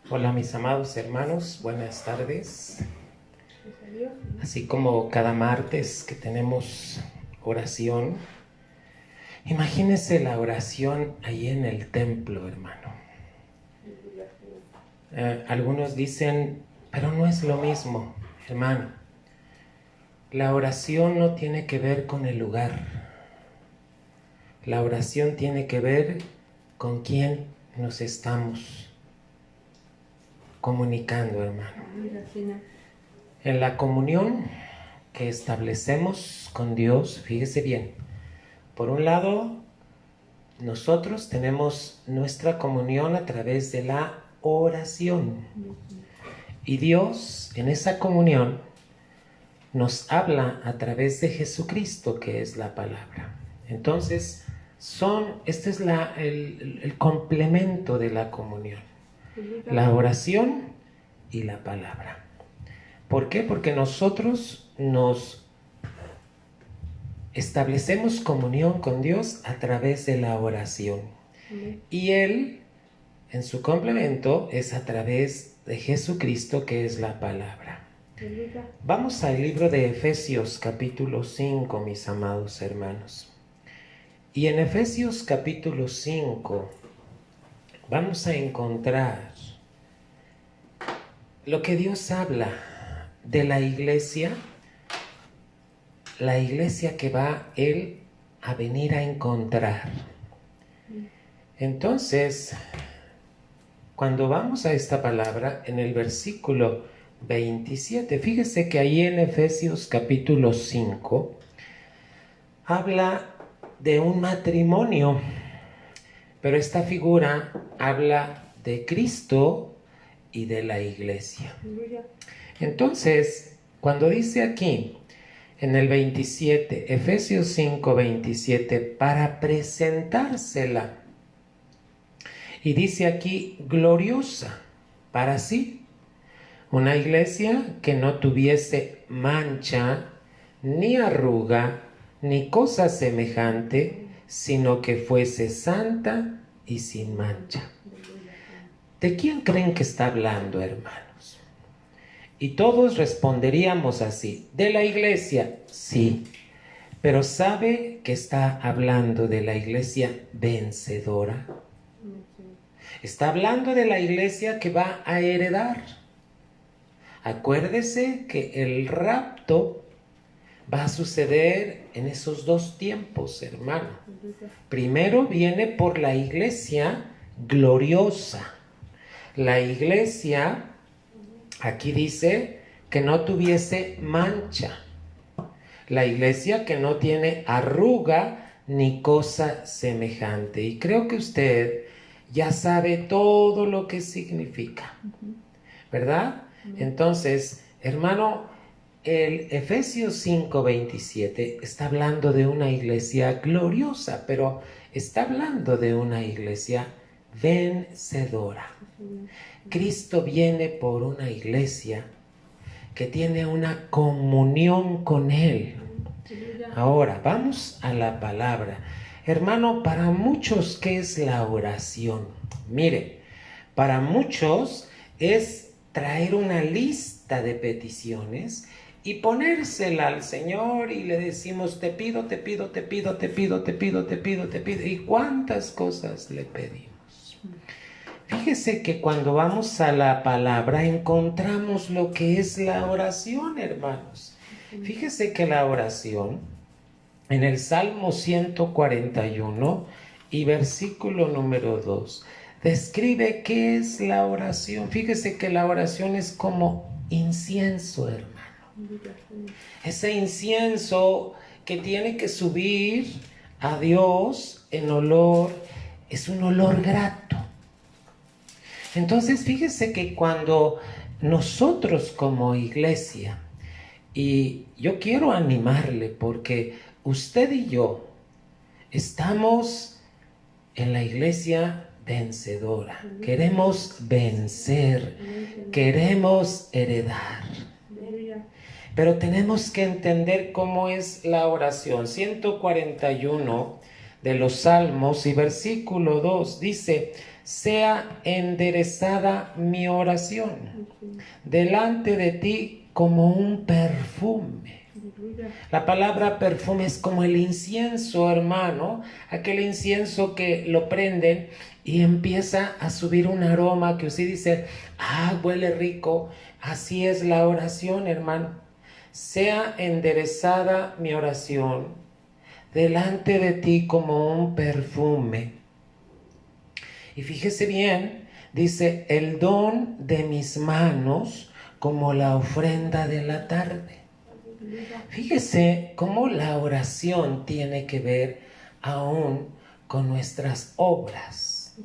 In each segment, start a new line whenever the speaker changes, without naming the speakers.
Hola mis amados hermanos, buenas tardes. Así como cada martes que tenemos oración, imagínense la oración ahí en el templo, hermano. Algunos dicen, pero no es lo mismo, hermano. La oración no tiene que ver con el lugar. La oración tiene que ver con quién nos estamos comunicando, hermano. En la comunión que establecemos con Dios, fíjese bien, por un lado, nosotros tenemos nuestra comunión a través de la oración. Y Dios, en esa comunión, nos habla a través de Jesucristo, que es la palabra. Entonces, este es el complemento de la comunión. La oración y la palabra. ¿Por qué? Porque nosotros nos establecemos comunión con Dios a través de la oración. Y Él, en su complemento, es a través de Jesucristo, que es la palabra. Vamos al libro de Efesios capítulo 5, mis amados hermanos. Y en Efesios capítulo 5 vamos a encontrar lo que Dios habla de la iglesia que va Él a venir a encontrar. Entonces, cuando vamos a esta palabra, en el versículo 27, fíjese que ahí en Efesios capítulo 5, habla de un matrimonio, pero esta figura habla de Cristo y de la iglesia. Entonces, cuando dice aquí, en el 27, Efesios 5, 27, para presentársela, y dice aquí, gloriosa para sí, una iglesia que no tuviese mancha, ni arruga, ni cosa semejante, sino que fuese santa y sin mancha. ¿De quién creen que está hablando, hermanos? Y todos responderíamos así, de la iglesia, sí, pero ¿sabe que está hablando de la iglesia vencedora? Está hablando de la iglesia que va a heredar. Acuérdese que el rapto va a suceder en esos dos tiempos, hermano. Primero viene por la iglesia gloriosa. La iglesia, aquí dice, que no tuviese mancha. La iglesia que no tiene arruga ni cosa semejante. Y creo que usted ya sabe todo lo que significa, ¿verdad? Entonces, hermano, el Efesios 5:27 está hablando de una iglesia gloriosa, pero está hablando de una iglesia vencedora. Cristo viene por una iglesia que tiene una comunión con Él. Ahora, vamos a la palabra. Hermano, para muchos, ¿qué es la oración? Mire, para muchos es traer una lista de peticiones y ponérsela al Señor y le decimos, te pido, te pido, te pido, te pido, te pido, te pido, te pido. ¿Y cuántas cosas le pedimos? Fíjese que cuando vamos a la palabra encontramos lo que es la oración, hermanos. Fíjese que la oración, en el Salmo 141 y versículo número 2, describe qué es la oración. Fíjese que la oración es como incienso, hermano. Ese incienso que tiene que subir a Dios en olor, es un olor grato. Entonces, fíjese que cuando nosotros como iglesia, y yo quiero animarle porque usted y yo estamos en la iglesia vencedora, queremos vencer, queremos heredar, pero tenemos que entender cómo es la oración. 141 de los Salmos y versículo 2 dice: sea enderezada mi oración delante de ti como un perfume. La palabra perfume es como el incienso, hermano, aquel incienso que lo prenden y empieza a subir un aroma que usted dice: ah, huele rico. Así es la oración, hermano. Sea enderezada mi oración delante de ti como un perfume. Y fíjese bien, dice: el don de mis manos como la ofrenda de la tarde. Fíjese cómo la oración tiene que ver aún con nuestras obras.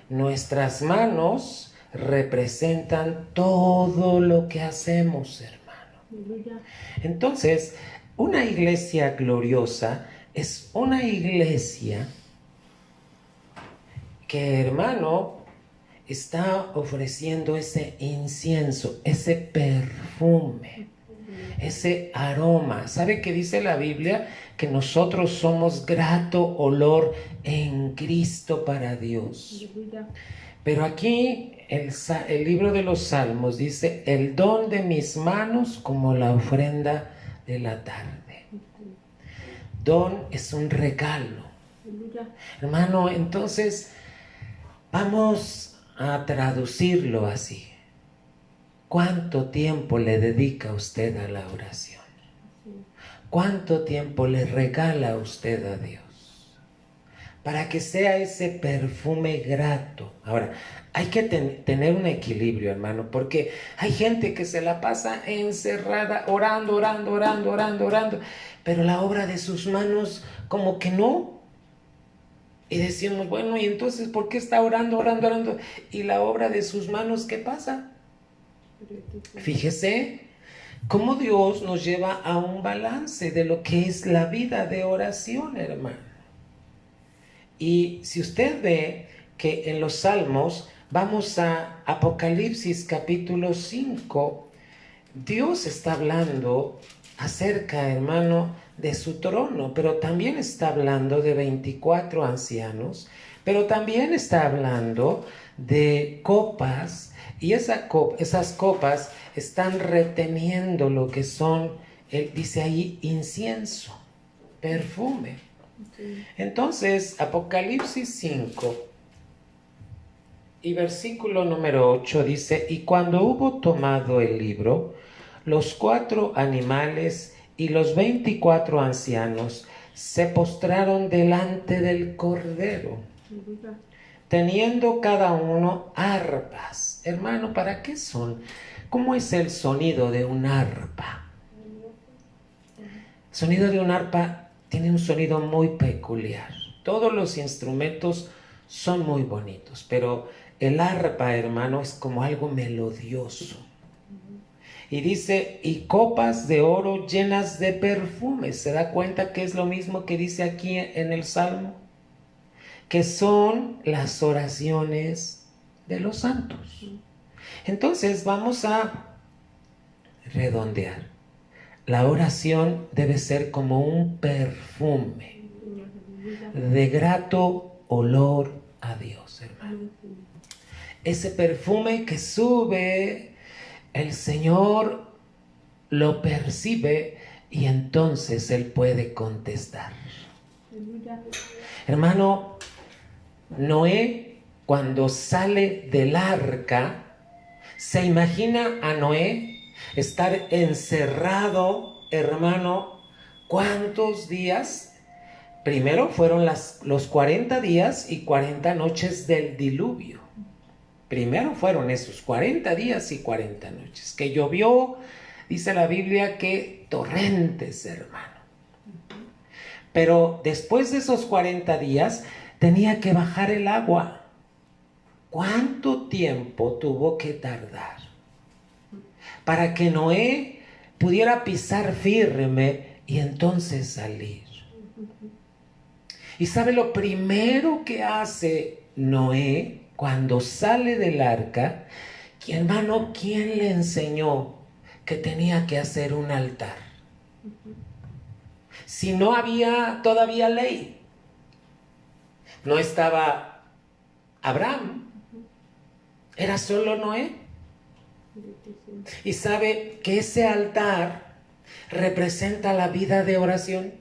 Nuestras manos representan todo lo que hacemos, hermano. Entonces, una iglesia gloriosa es una iglesia que, hermano, está ofreciendo ese incienso, ese perfume, ese aroma. ¿Sabe qué dice la Biblia? Que nosotros somos grato olor en Cristo para Dios. Pero aquí el libro de los Salmos dice: el don de mis manos como la ofrenda de la tarde. Don es un regalo. Hermano, entonces vamos a traducirlo así. ¿Cuánto tiempo le dedica usted a la oración? ¿Cuánto tiempo le regala usted a Dios? Para que sea ese perfume grato. Ahora, hay que tener un equilibrio, hermano, porque hay gente que se la pasa encerrada, orando, pero la obra de sus manos como que no. Y decimos: bueno, ¿y entonces por qué está orando? Y la obra de sus manos, ¿qué pasa? Fíjese cómo Dios nos lleva a un balance de lo que es la vida de oración, hermano. Y si usted ve que en los Salmos, vamos a Apocalipsis capítulo 5, Dios está hablando acerca, hermano, de su trono, pero también está hablando de 24 ancianos, pero también está hablando de copas, y esas copas están reteniendo lo que son, él dice ahí, incienso, perfume. Entonces, Apocalipsis 5 y versículo número 8 dice: y cuando hubo tomado el libro, los 4 animales y los 24 ancianos se postraron delante del Cordero, teniendo cada uno arpas. Hermano, ¿para qué son? ¿Cómo es el sonido de un arpa? El sonido de un arpa tiene un sonido muy peculiar. Todos los instrumentos son muy bonitos, pero el arpa, hermano, es como algo melodioso. Y dice: y copas de oro llenas de perfumes. ¿Se da cuenta que es lo mismo que dice aquí en el Salmo? Que son las oraciones de los santos. Entonces vamos a redondear. La oración debe ser como un perfume de grato olor a Dios, hermano. Ese perfume que sube, el Señor lo percibe y entonces Él puede contestar. Hermano, Noé, cuando sale del arca, ¿se imagina a Noé estar encerrado, hermano? ¿Cuántos días? Primero fueron los 40 días y 40 noches del diluvio. Primero fueron esos 40 días y 40 noches. Que llovió, dice la Biblia, que torrentes, hermano. Pero después de esos 40 días tenía que bajar el agua. ¿Cuánto tiempo tuvo que tardar para que Noé pudiera pisar firme y entonces salir? ¿Y sabe lo primero que hace Noé cuando sale del arca? Hermano, ¿quién le enseñó que tenía que hacer un altar? Si no había todavía ley. No estaba Abraham, era solo Noé. Y sabe que ese altar representa la vida de oración.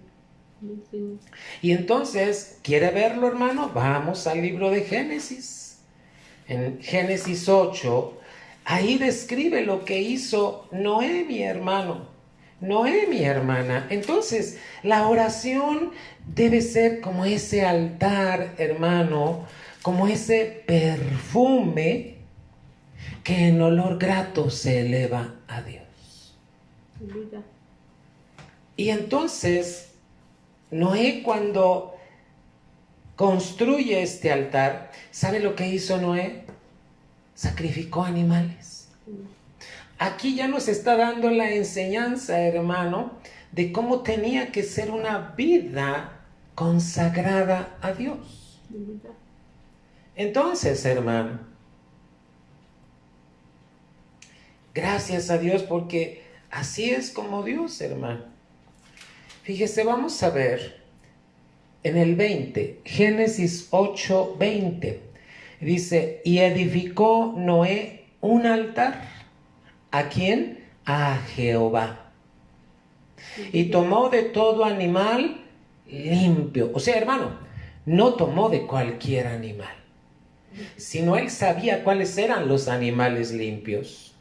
Y entonces, ¿quiere verlo, hermano? Vamos al libro de Génesis. En Génesis 8, ahí describe lo que hizo Noé, mi hermano. Noé, mi hermana. Entonces, la oración debe ser como ese altar, hermano, como ese perfume que en olor grato se eleva a Dios. Y entonces, Noé, cuando construye este altar, ¿sabe lo que hizo Noé? Sacrificó animales. Aquí ya nos está dando la enseñanza, hermano, de cómo tenía que ser una vida consagrada a Dios. Entonces, hermano, gracias a Dios, porque así es como Dios, hermano. Fíjese, vamos a ver en el 20, Génesis 8, 20. Dice, y edificó Noé un altar. ¿A quién? A Jehová. Y tomó de todo animal limpio. O sea, hermano, no tomó de cualquier animal, sino él sabía cuáles eran los animales limpios.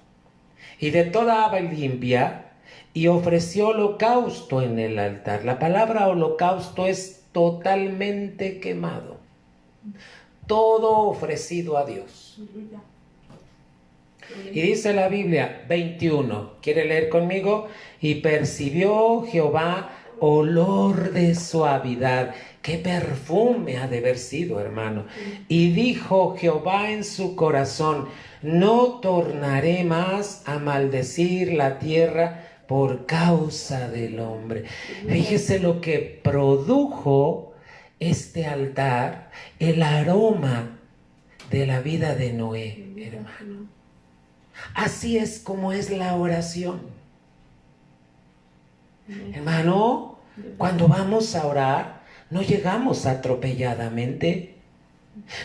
Y de toda ave limpia, y ofreció holocausto en el altar. La palabra holocausto es totalmente quemado. Todo ofrecido a Dios. Y dice la Biblia 21, ¿quiere leer conmigo? Y percibió Jehová olor de suavidad. ¡Qué perfume ha de haber sido, hermano! Y dijo Jehová en su corazón, no tornaré más a maldecir la tierra por causa del hombre. Fíjese lo que produjo este altar, el aroma de la vida de Noé, hermano. Así es como es la oración. Hermano, cuando vamos a orar, no llegamos atropelladamente.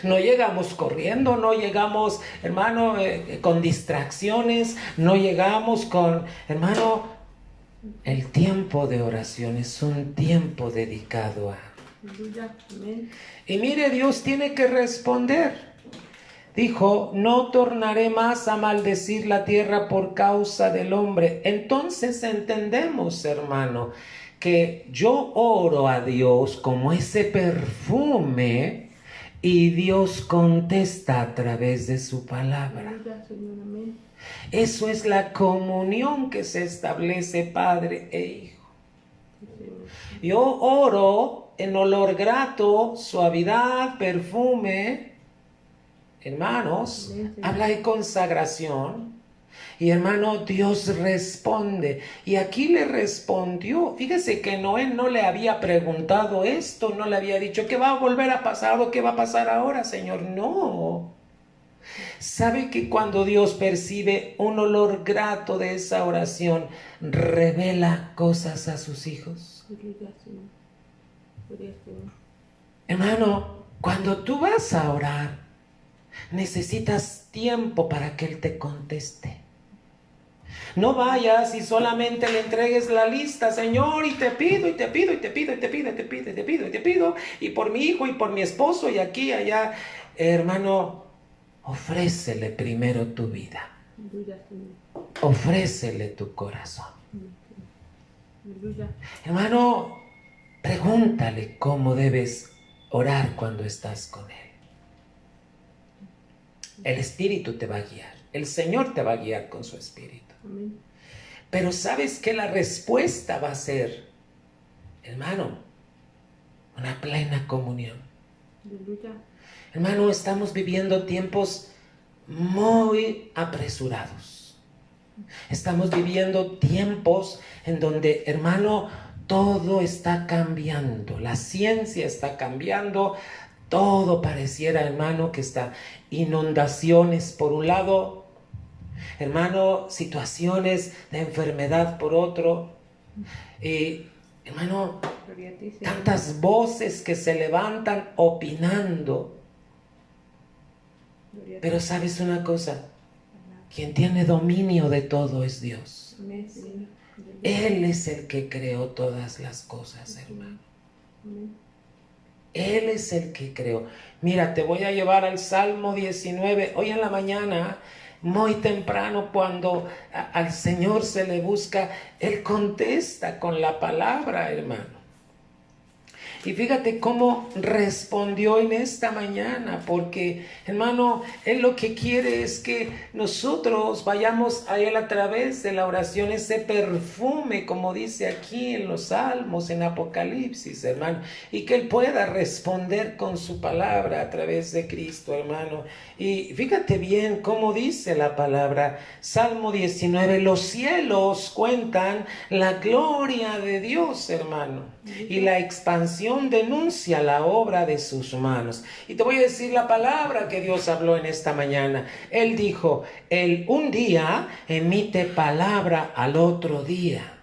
No llegamos corriendo, no llegamos, hermano, con distracciones, no llegamos con, hermano, el tiempo de oración es un tiempo dedicado a. Y mire, Dios tiene que responder. Dijo, no tornaré más a maldecir la tierra por causa del hombre. Entonces entendemos, hermano, que yo oro a Dios como ese perfume y Dios contesta a través de su palabra. Eso es la comunión que se establece padre e hijo. Yo oro en olor grato, suavidad, perfume. Hermanos, habla de consagración. Y hermano, Dios responde. Y aquí le respondió. Fíjese que Noé no le había preguntado esto, no le había dicho, ¿qué va a volver a pasar o qué va a pasar ahora, Señor? No. ¿Sabe que cuando Dios percibe un olor grato de esa oración, revela cosas a sus hijos? Hermano, cuando tú vas a orar, necesitas tiempo para que Él te conteste. No vayas y solamente le entregues la lista, Señor, y te pido, y te pido, y te pido, y te pido, y te pido, y te pido, y te pido, y por mi hijo, y por mi esposo, y aquí, allá. Hermano, ofrécele primero tu vida. Ofrécele tu corazón. Hermano, pregúntale cómo debes orar cuando estás con Él. El Espíritu te va a guiar. El Señor te va a guiar con su Espíritu. Amén. Pero sabes que la respuesta va a ser, hermano, una plena comunión. Aleluya. Hermano, estamos viviendo tiempos muy apresurados. Estamos viviendo tiempos en donde, hermano, todo está cambiando. La ciencia está cambiando. Todo pareciera, hermano, que está inundaciones por un lado, hermano, situaciones de enfermedad por otro. Hermano,
Gloria a ti, Señor.
Tantas voces que se levantan opinando.
Gloria a ti.
Pero ¿sabes una cosa? Quien tiene dominio de todo es Dios.
Amén, Señor.
Él es el que creó todas las cosas, hermano.
Amén.
Él es el que creó. Mira, te voy a llevar al Salmo 19. Hoy en la mañana, muy temprano, cuando al Señor se le busca, Él contesta con la palabra, hermano. Y fíjate cómo respondió en esta mañana, porque, hermano, Él lo que quiere es que nosotros vayamos a Él a través de la oración, ese perfume, como dice aquí en los Salmos, en Apocalipsis, hermano, y que Él pueda responder con su palabra a través de Cristo, hermano. Y fíjate bien cómo dice la palabra, Salmo 19, los cielos cuentan la gloria de Dios, hermano, y la expansión denuncia la obra de sus manos. Y te voy a decir la palabra que Dios habló en esta mañana. Él dijo, Él un día emite palabra al otro día,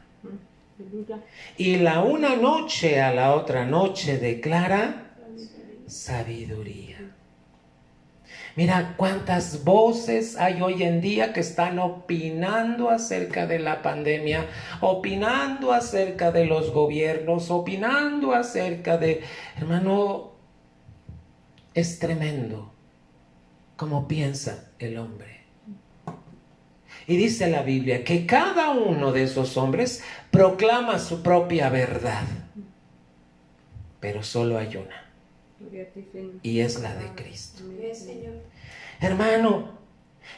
y la una noche a la otra noche declara sabiduría. Mira cuántas voces hay hoy en día que están opinando acerca de la pandemia, opinando acerca de los gobiernos, opinando acerca de... Hermano, es tremendo cómo piensa el hombre. Y dice la Biblia que cada uno de esos hombres proclama su propia verdad, pero solo hay una. Y es la de Cristo. Hermano,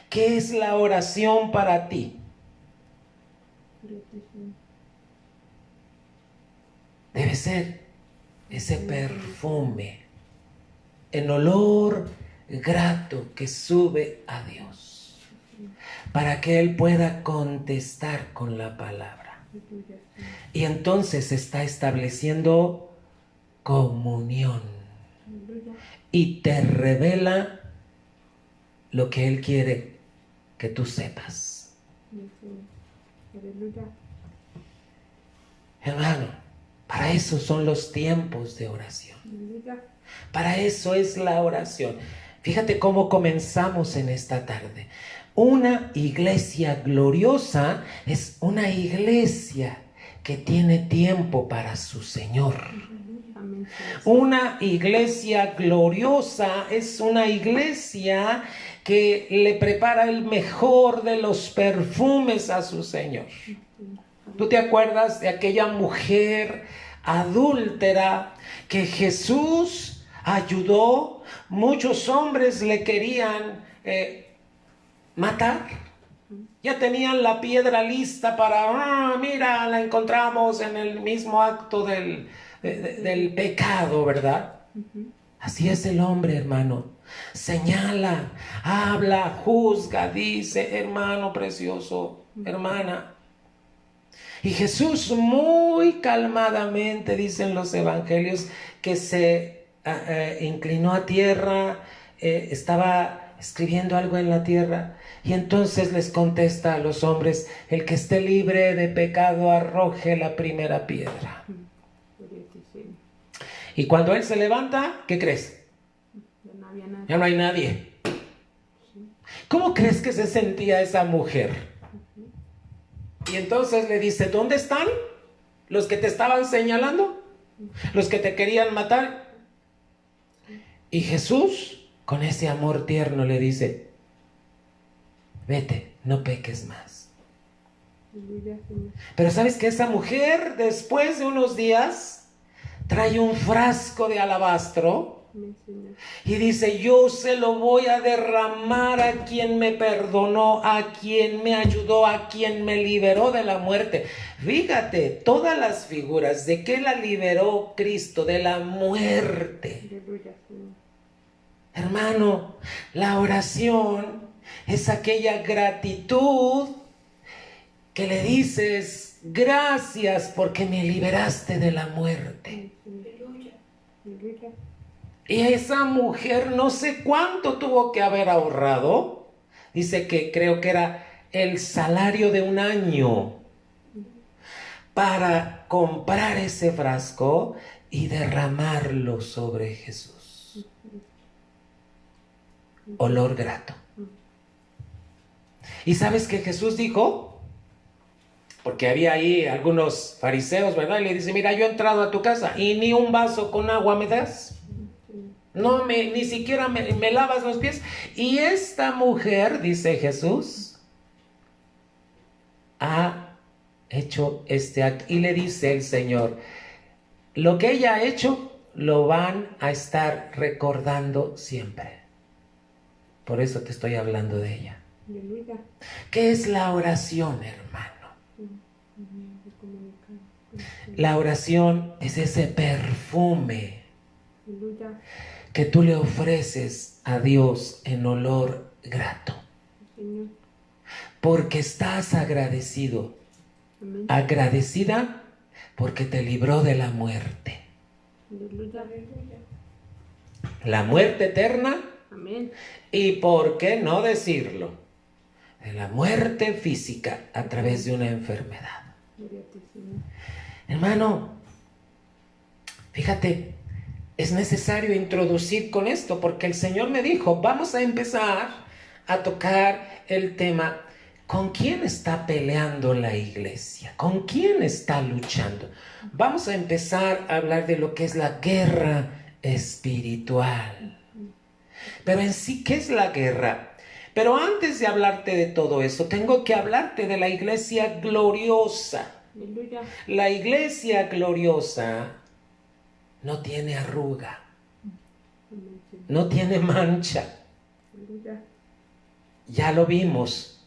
¿qué es la oración para ti? Debe ser ese perfume, el olor grato que sube a Dios, para que Él pueda contestar con la palabra. Y entonces está estableciendo comunión. Y te revela lo que Él quiere que tú sepas. Hermano, para eso son los tiempos de oración. Para eso es la oración. Fíjate cómo comenzamos en esta tarde. Una iglesia gloriosa es una iglesia que tiene tiempo para su Señor. Una iglesia gloriosa es una iglesia que le prepara el mejor de los perfumes a su Señor. ¿Tú te acuerdas de aquella mujer adúltera que Jesús ayudó? Muchos hombres le querían matar. Ya tenían la piedra lista para, mira, la encontramos en el mismo acto del pecado, ¿verdad? Así es el hombre, hermano. Señala, habla, juzga, dice, hermano precioso, hermana. Y Jesús muy calmadamente, dicen los evangelios, que se inclinó a tierra, estaba escribiendo algo en la tierra, y entonces les contesta a los hombres, el que esté libre de pecado arroje la primera piedra. Y cuando él se levanta, ¿qué crees? Ya no hay nadie. ¿Cómo crees que se sentía esa mujer? Y entonces le dice, ¿dónde están los que te estaban señalando? Los que te querían matar. Y Jesús, con ese amor tierno, le dice, vete, no peques más. Pero ¿sabes que esa mujer, después de unos días, trae un frasco de alabastro y dice, yo se lo voy a derramar a quien me perdonó, a quien me ayudó, a quien me liberó de la muerte? Fíjate, todas las figuras de que la liberó Cristo de la muerte. Hermano, la oración es aquella gratitud que le dices, gracias porque me liberaste de la muerte. Y esa mujer no sé cuánto tuvo que haber ahorrado. Dice que creo que era el salario de un año para comprar ese frasco y derramarlo sobre Jesús. Olor grato. ¿Y sabes qué Jesús dijo? Porque había ahí algunos fariseos, ¿verdad? Y le dice, mira, yo he entrado a tu casa y ni un vaso con agua me das. No, ni siquiera me lavas los pies. Y esta mujer, dice Jesús, ha hecho este acto. Y le dice el Señor, lo que ella ha hecho, lo van a estar recordando siempre. Por eso te estoy hablando de ella. ¿Qué es la oración, hermano? La oración es ese perfume que tú le ofreces a Dios en olor grato. Porque estás agradecido. Agradecida porque te libró de la muerte. La muerte eterna. Y por qué no decirlo, de la muerte física a través de una enfermedad. Hermano, fíjate, es necesario introducir con esto porque el Señor me dijo, vamos a empezar a tocar el tema. ¿Con quién está peleando la iglesia? ¿Con quién está luchando? Vamos a empezar a hablar de lo que es la guerra espiritual. Pero en sí, ¿qué es la guerra? Pero antes de hablarte de todo eso, tengo que hablarte de la iglesia gloriosa. La iglesia gloriosa no tiene arruga, no tiene mancha. Ya lo vimos,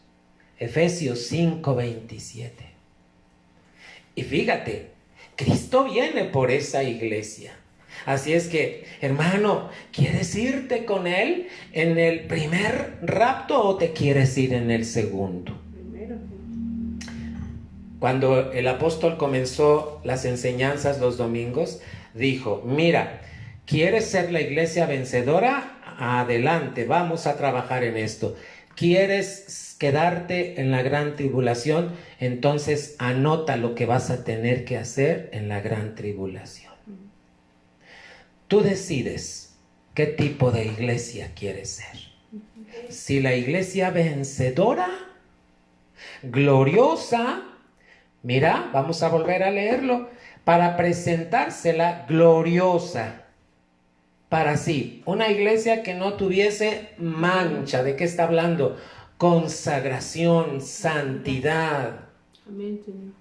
Efesios 5:27. Y fíjate, Cristo viene por esa iglesia. Así es que, hermano, ¿quieres irte con Él en el primer rapto o te quieres ir en el segundo? Cuando el apóstol comenzó las enseñanzas los domingos, dijo, mira, ¿quieres ser la iglesia vencedora? Adelante, vamos a trabajar en esto. ¿Quieres quedarte en la gran tribulación? Entonces anota lo que vas a tener que hacer en la gran tribulación. Tú decides qué tipo de iglesia quieres ser. Si la iglesia vencedora, gloriosa, mira, vamos a volver a leerlo, para presentársela gloriosa. Para sí, una iglesia que no tuviese mancha. ¿De qué está hablando? Consagración, santidad.
Amén, Señor.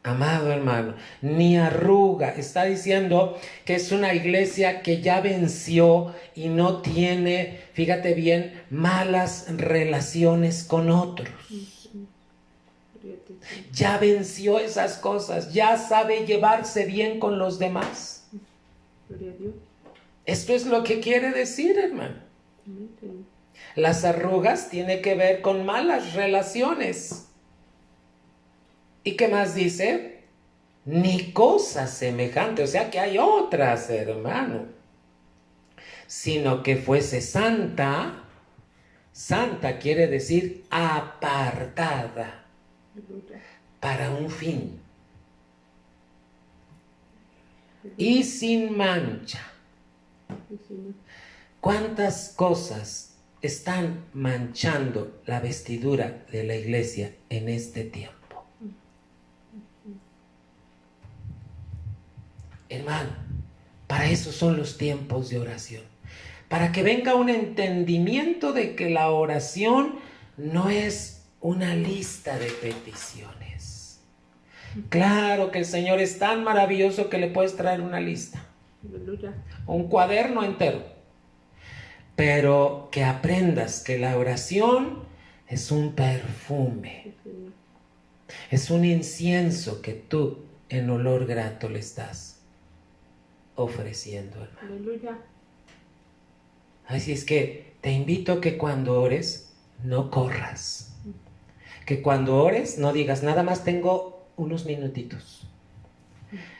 Amado hermano, ni arruga. Está diciendo que es una iglesia que ya venció y no tiene, fíjate bien, malas relaciones con otros. Ya venció esas cosas, ya sabe llevarse bien con los demás. Esto es lo que quiere decir, hermano. Las arrugas tienen que ver con malas relaciones. ¿Y qué más dice? Ni cosa semejante, o sea que hay otras, hermano, sino que fuese santa. Santa quiere decir apartada para un fin y sin mancha. ¿Cuántas cosas están manchando la vestidura de la iglesia en este tiempo? Hermano, para eso son los tiempos de oración. Para que venga un entendimiento de que la oración no es una lista de peticiones. Claro que el Señor es tan maravilloso que le puedes traer una lista. Un cuaderno entero. Pero que aprendas que la oración es un perfume. Es un incienso que tú en olor grato le estás ofreciendo, hermano.
Aleluya.
Así es que te invito a que cuando ores no corras, que cuando ores no digas nada más tengo unos minutitos.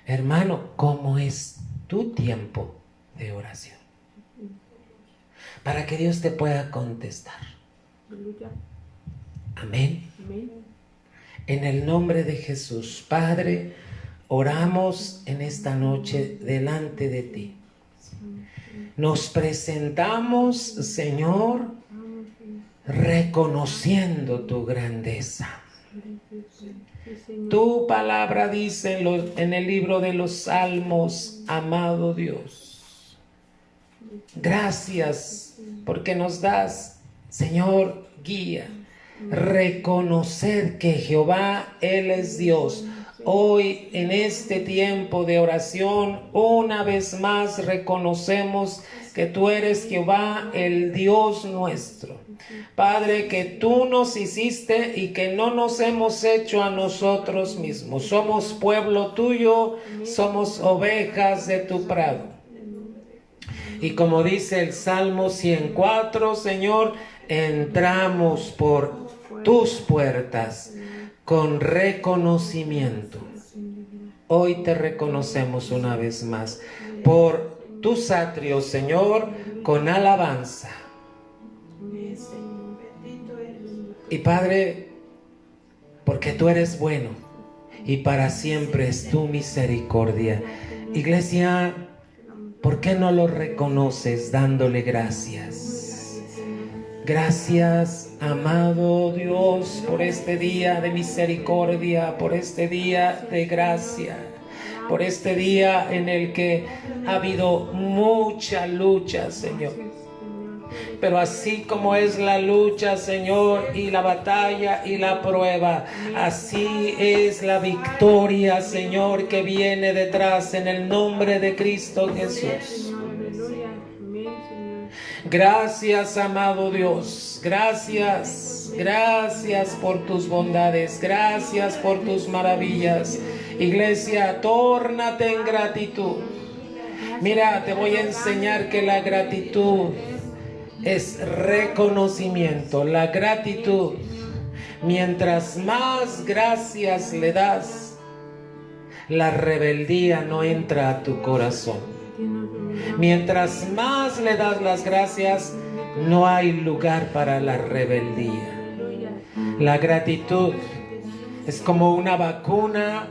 Hermano, ¿cómo es tu tiempo de oración? Para que Dios te pueda contestar.
Aleluya.
Amén.
Amén.
En el nombre de Jesús, Padre, oramos en esta noche delante de ti. Nos presentamos, Señor, reconociendo tu grandeza. Tu palabra dice en el libro de los Salmos, amado Dios, gracias porque nos das, Señor, guía. Reconocer que Jehová, Él es Dios. Hoy en este tiempo de oración, una vez más reconocemos que tú eres Jehová, el Dios nuestro. Padre, que tú nos hiciste y que no nos hemos hecho a nosotros mismos. Somos pueblo tuyo, somos ovejas de tu prado. Y como dice el Salmo 104, Señor, entramos por tus puertas con reconocimiento. Hoy te reconocemos una vez más por tus atrios, Señor, con alabanza. Y Padre, porque tú eres bueno y para siempre es tu misericordia. Iglesia, ¿por qué no lo reconoces dándole gracias? Gracias, amado Dios, por este día de misericordia, por este día de gracia, por este día en el que ha habido mucha lucha, Señor. Pero así como es la lucha, Señor, y la batalla y la prueba, así es la victoria, Señor, que viene detrás en el nombre de Cristo Jesús. Gracias, amado Dios. Gracias, gracias por tus bondades. Gracias por tus maravillas. Iglesia, tórnate en gratitud. Mira, te voy a enseñar que la gratitud es reconocimiento. La gratitud, mientras más gracias le das, la rebeldía no entra a tu corazón. Mientras más le das las gracias, no hay lugar para la rebeldía. La gratitud es como una vacuna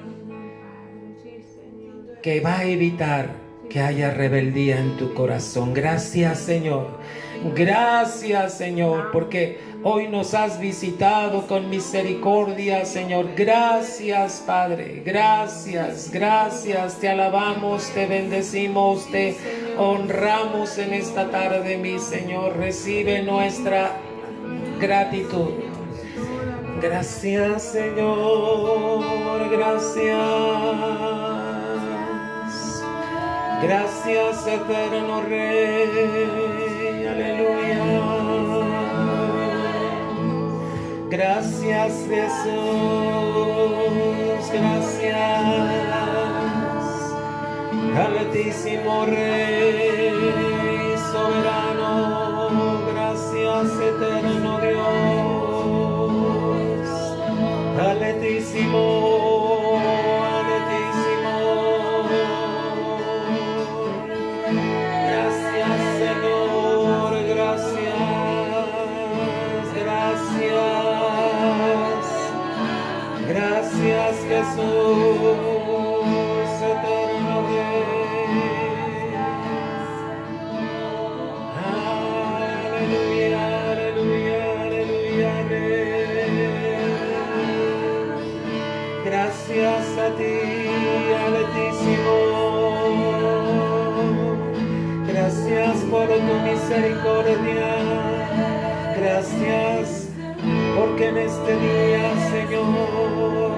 que va a evitar que haya rebeldía en tu corazón. Gracias, Señor. Gracias, Señor, porque hoy nos has visitado con misericordia, Señor. Gracias, Padre. Gracias, gracias. Te alabamos, te bendecimos, te honramos en esta tarde, mi Señor. Recibe nuestra gratitud. Gracias, Señor. Gracias. Gracias, eterno Rey. Aleluya. Gracias, Jesús. Gracias. Altísimo Rey, soberano. Gracias, eterno Dios. Altísimo. Gracias, Jesús, eterno Rey. Aleluya, aleluya, aleluya, Rey. Gracias a ti, Altísimo. Gracias por tu misericordia. Gracias porque en este día, Señor,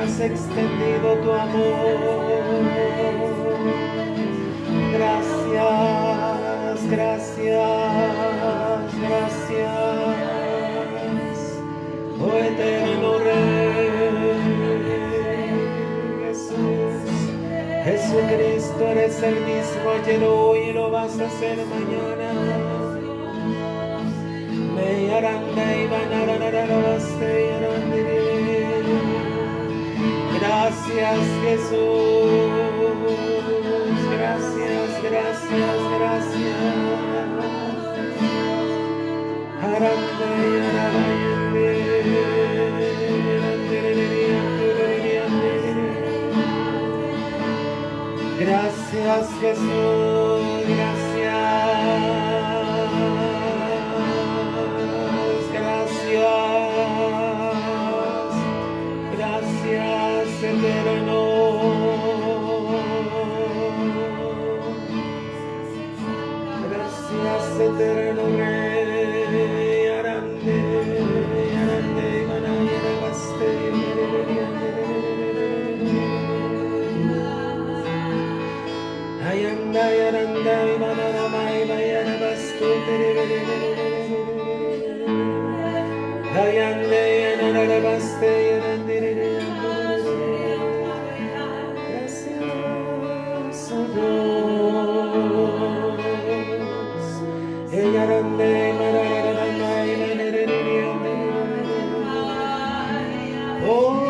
has extendido tu amor. Gracias, gracias, gracias. Oh eterno Rey, Jesús, Jesucristo, eres el mismo ayer, hoy y lo vas a hacer mañana. Gracias, Jesús. Gracias, gracias, gracias. Arande, arande, arande. Gracias, Jesús, gracias, eterno. Gracias, eterno Rey. Arande, manayere, baste, ayanda, yaranda, manana, mayara, basto, ayande, yanara, baste, yarande. Gracias a Dios. Yarande, manara, oh,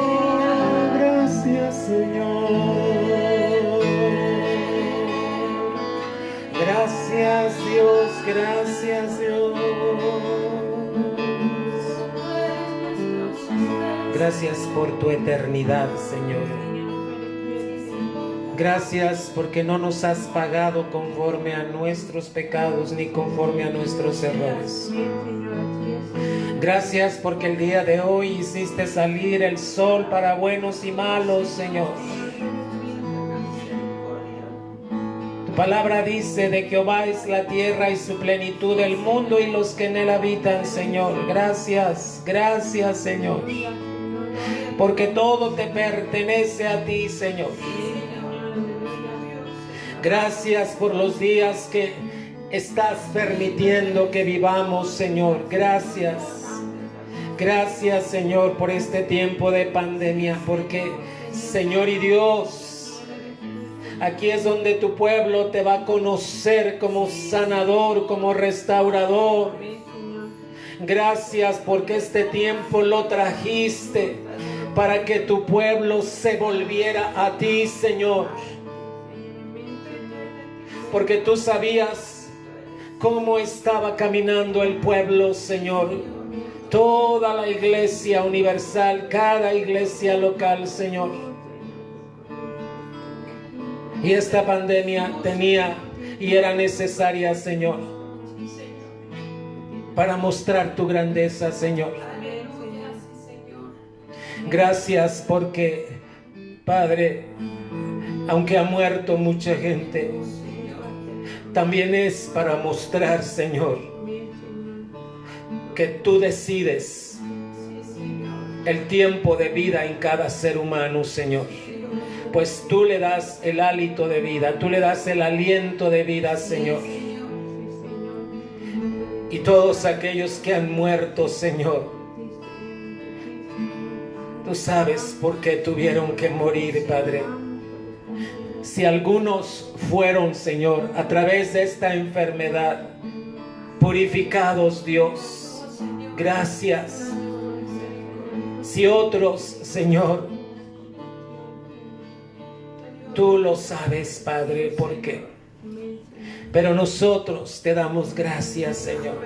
gracias, Señor. Gracias, Dios, gracias, Dios. Gracias por tu eternidad, Señor. Gracias porque no nos has pagado conforme a nuestros pecados ni conforme a nuestros errores. Gracias porque el día de hoy hiciste salir el sol para buenos y malos, Señor. Tu palabra dice: de Jehová es la tierra y su plenitud, el mundo y los que en él habitan, Señor. Gracias, gracias, Señor. Porque todo te pertenece a ti, Señor. Gracias por los días que estás permitiendo que vivamos, Señor. Gracias. Gracias, Señor, por este tiempo de pandemia. Porque, Señor y Dios, aquí es donde tu pueblo te va a conocer como sanador, como restaurador. Gracias porque este tiempo lo trajiste para que tu pueblo se volviera a ti, Señor. Porque tú sabías cómo estaba caminando el pueblo, Señor. Toda la iglesia universal, cada iglesia local, Señor. Y esta pandemia tenía y era necesaria, Señor, para mostrar tu grandeza, Señor. Gracias porque, Padre, aunque ha muerto mucha gente, también es para mostrar, Señor, que tú decides el tiempo de vida en cada ser humano, Señor. Pues tú le das el hálito de vida, tú le das el aliento de vida, Señor. Y todos aquellos que han muerto, Señor, tú sabes por qué tuvieron que morir, Padre. Si algunos fueron, Señor, a través de esta enfermedad, purificados, Dios, gracias. Si otros, Señor, tú lo sabes, Padre, por qué. Pero nosotros te damos gracias, Señor.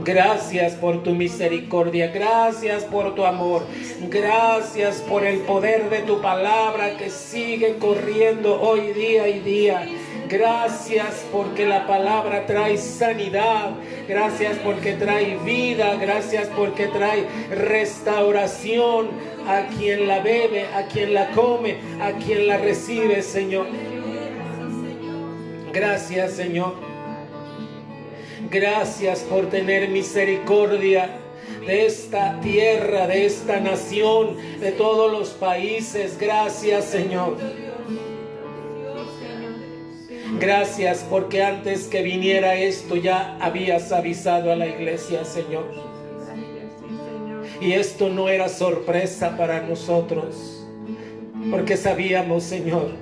Gracias por tu misericordia, gracias por tu amor, gracias por el poder de tu palabra que sigue corriendo hoy día y día. Gracias porque la palabra trae sanidad, gracias porque trae vida, gracias porque trae restauración a quien la bebe, a quien la come, a quien la recibe, Señor. Gracias, Señor. Gracias por tener misericordia de esta tierra, de esta nación, de todos los países. Gracias, Señor. Gracias porque antes que viniera esto ya habías avisado a la iglesia, Señor. Y esto no era sorpresa para nosotros, porque sabíamos, Señor,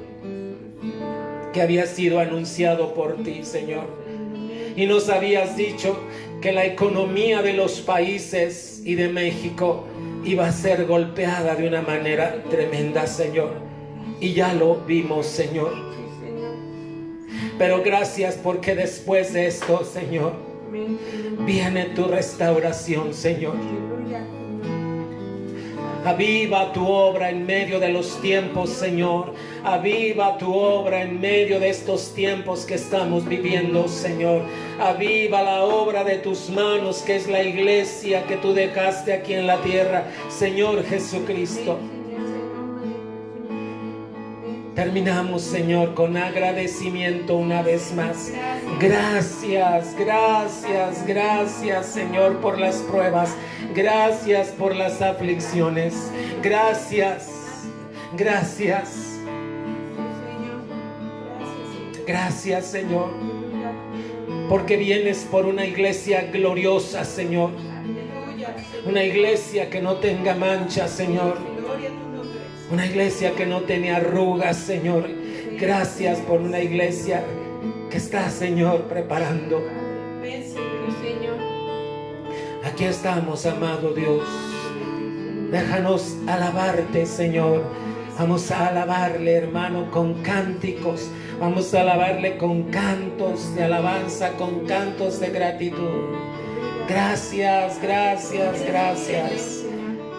que había sido anunciado por ti, Señor. Y nos habías dicho que la economía de los países y de México iba a ser golpeada de una manera tremenda, Señor. Y ya lo vimos, Señor. Pero gracias porque después de esto, Señor, viene tu restauración, Señor. Aviva tu obra en medio de los tiempos, Señor. Aviva tu obra en medio de estos tiempos que estamos viviendo, Señor. Aviva la obra de tus manos, que es la iglesia que tú dejaste aquí en la tierra, Señor Jesucristo. Terminamos, Señor, con agradecimiento una vez más. Gracias, gracias, gracias, Señor, por las pruebas. Gracias por las aflicciones. Gracias, gracias. Gracias, Señor, porque vienes por una iglesia gloriosa, Señor. Una iglesia que no tenga mancha, Señor. Una iglesia que no tiene arrugas, Señor. Gracias por una iglesia que está, Señor, preparando. Aquí estamos, amado Dios. Déjanos alabarte, Señor. Vamos a alabarle, hermano, con cánticos. Vamos a alabarle con cantos de alabanza, con cantos de gratitud. Gracias, gracias, gracias.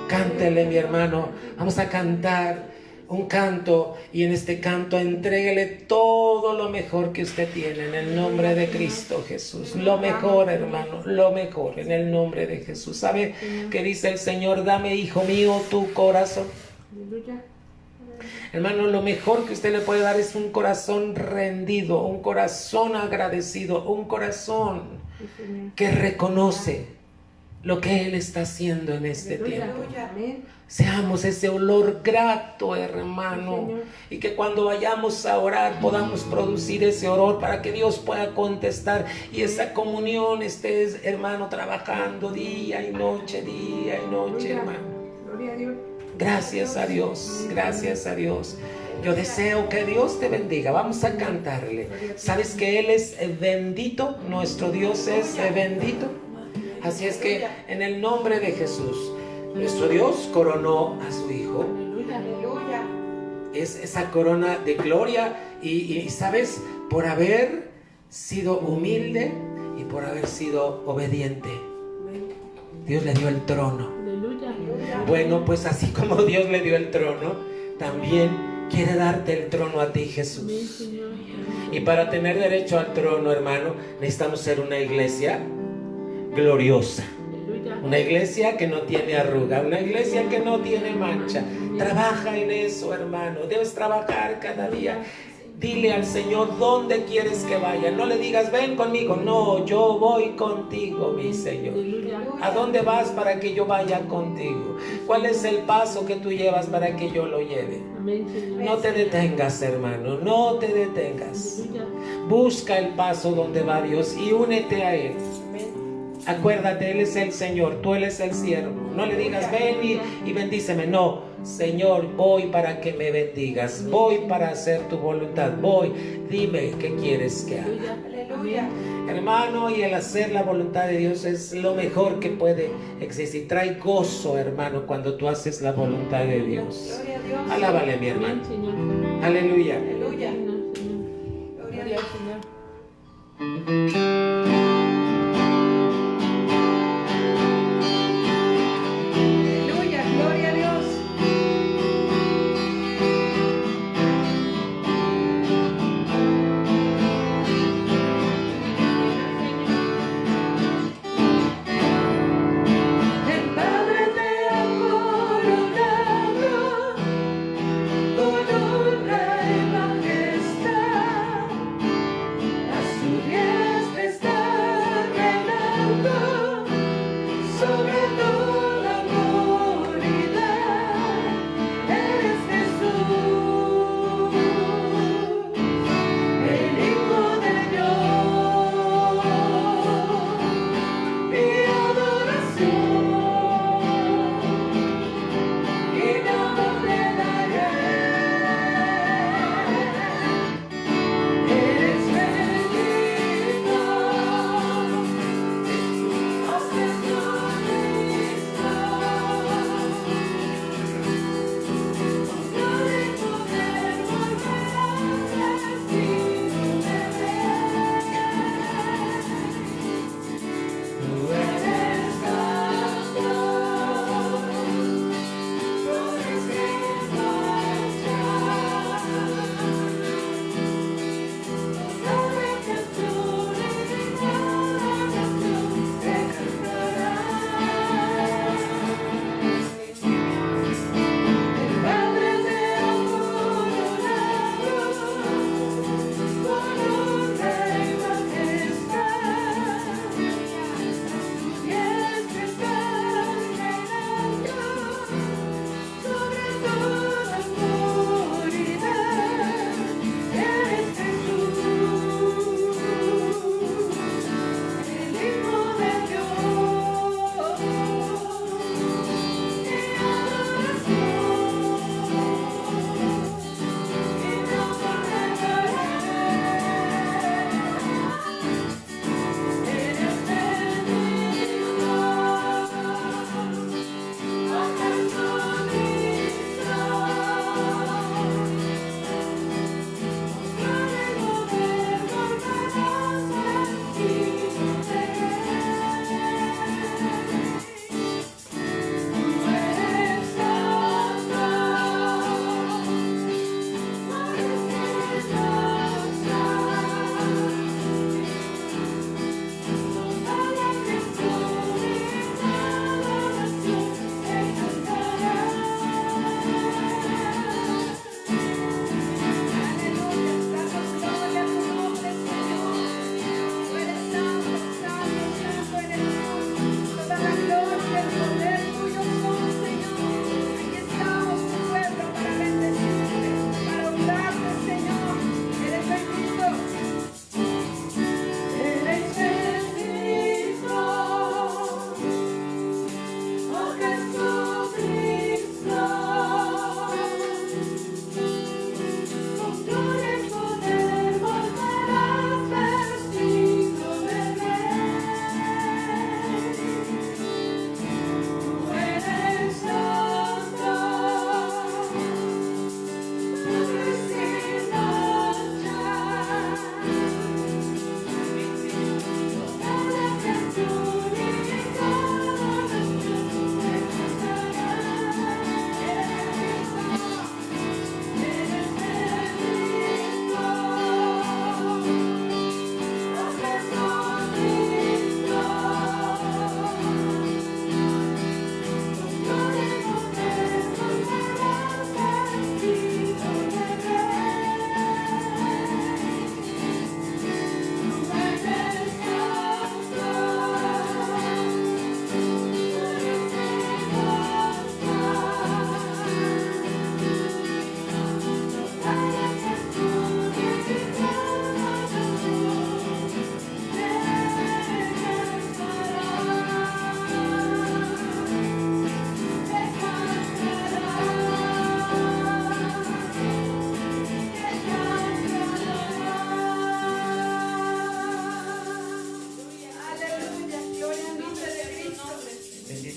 Cántele, mi hermano. Vamos a cantar un canto, y en este canto entréguele todo lo mejor que usted tiene en el nombre de Cristo Jesús. Lo mejor, hermano, lo mejor en el nombre de Jesús. ¿Sabe qué dice el Señor? Dame, hijo mío, tu corazón. Hermano, lo mejor que usted le puede dar es un corazón rendido, un corazón agradecido, un corazón que reconoce lo que Él está haciendo en este tiempo. Seamos ese olor grato, hermano, y que cuando vayamos a orar podamos producir ese olor para que Dios pueda contestar, y esa comunión esté, hermano, trabajando día y noche, hermano. Gracias a Dios, gracias a Dios. Yo deseo que Dios te bendiga. Vamos a cantarle. ¿Sabes que Él es bendito? Nuestro Dios es bendito. Así es que en el nombre de Jesús, nuestro Dios coronó a su Hijo. Es esa corona de gloria y ¿sabes? Por haber sido humilde y por haber sido obediente, Dios le dio el trono. Bueno, pues así como Dios le dio el trono, también quiere darte el trono a ti, Jesús. Y para tener derecho al trono, hermano, necesitamos ser una iglesia gloriosa. Una iglesia que no tiene arruga, una iglesia que no tiene mancha. Trabaja en eso, hermano. Debes trabajar cada día. Dile al Señor dónde quieres que vaya. No le digas, ven conmigo. No, yo voy contigo, mi Señor. ¿A dónde vas para que yo vaya contigo? ¿Cuál es el paso que tú llevas para que yo lo lleve? No te detengas, hermano. No te detengas. Busca el paso donde va Dios y únete a Él. Acuérdate, Él es el Señor, tú eres el siervo. No le digas, ven y bendíceme. No, Señor, voy para que me bendigas. Voy para hacer tu voluntad. Voy, dime qué quieres que haga. Aleluya. Hermano, y el hacer la voluntad de Dios es lo mejor que puede existir. Trae gozo, hermano, cuando tú haces la voluntad de Dios. Alábale, mi hermano. Aleluya. Aleluya. Gloria al Señor.
Con honra y majestad.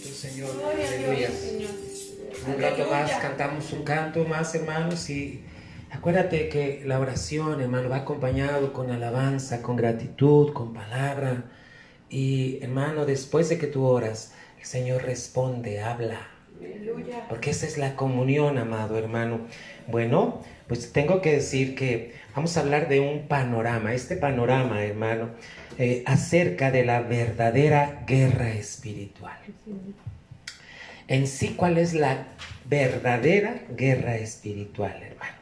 bendito Señor.
Gloria a
Aleluya.
Dios, Señor.
Un rato más,
Aleluya.
cantamos un canto más, hermanos, y acuérdate que la oración, hermano, va acompañado con alabanza, con gratitud, con palabra. Y, hermano, después de que tú oras, el Señor responde, habla.
Aleluya.
Porque esa es la comunión, amado hermano. Bueno, pues tengo que decir que vamos a hablar de un panorama, este panorama, hermano, acerca de la verdadera guerra espiritual. En sí, ¿cuál es la verdadera guerra espiritual, hermano?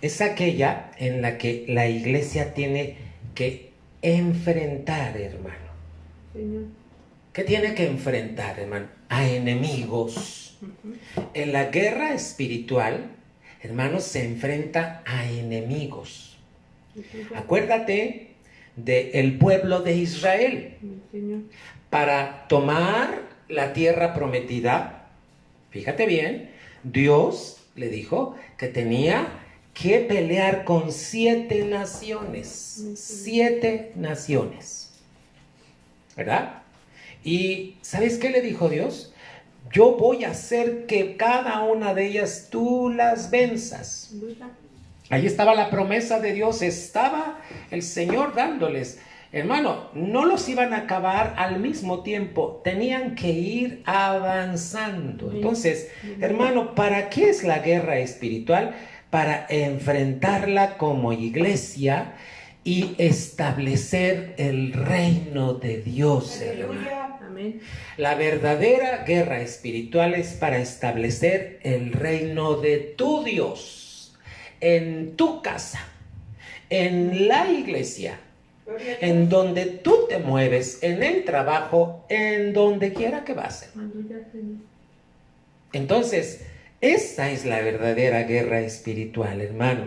Es aquella en la que la iglesia tiene que enfrentar, hermano. ¿Qué tiene que enfrentar, hermano? A enemigos. En la guerra espiritual, hermano, se enfrenta a enemigos. Acuérdate del pueblo de Israel. Para tomar la tierra prometida, fíjate bien, Dios le dijo que tenía que pelear con 7 naciones. 7 naciones. ¿Verdad? Y ¿sabes qué le dijo Dios? Yo voy a hacer que cada una de ellas tú las venzas. Ahí estaba la promesa de Dios, estaba el Señor dándoles. Hermano, no los iban a acabar al mismo tiempo, tenían que ir avanzando. Entonces, hermano, ¿para qué es la guerra espiritual? Para enfrentarla como iglesia y establecer el reino de Dios, hermano.
Amén.
La verdadera guerra espiritual es para establecer el reino de tu Dios en tu casa, en la iglesia, en donde tú te mueves, en el trabajo, en donde quiera que vas, hermano. Entonces, esa es la verdadera guerra espiritual, hermano.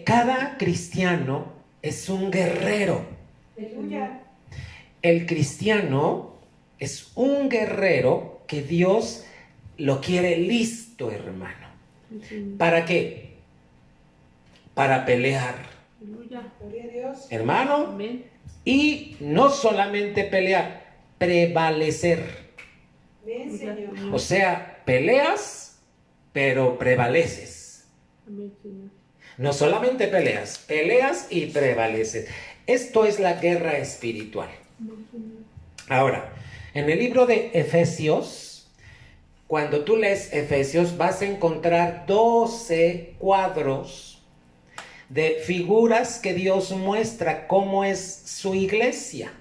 Cada cristiano es un guerrero.
Aleluya.
El cristiano es un guerrero que Dios lo quiere listo, hermano. ¿Para qué? Para pelear.
Aleluya. Gloria a Dios.
Hermano,
Amén.
y no solamente pelear, prevalecer.
Amén, Señor.
O sea, peleas, pero prevaleces.
Amén, Señor.
No solamente peleas, peleas y prevaleces. Esto es la guerra espiritual. Ahora, en el libro de Efesios, cuando tú lees Efesios, vas a encontrar 12 cuadros de figuras que Dios muestra cómo es su iglesia.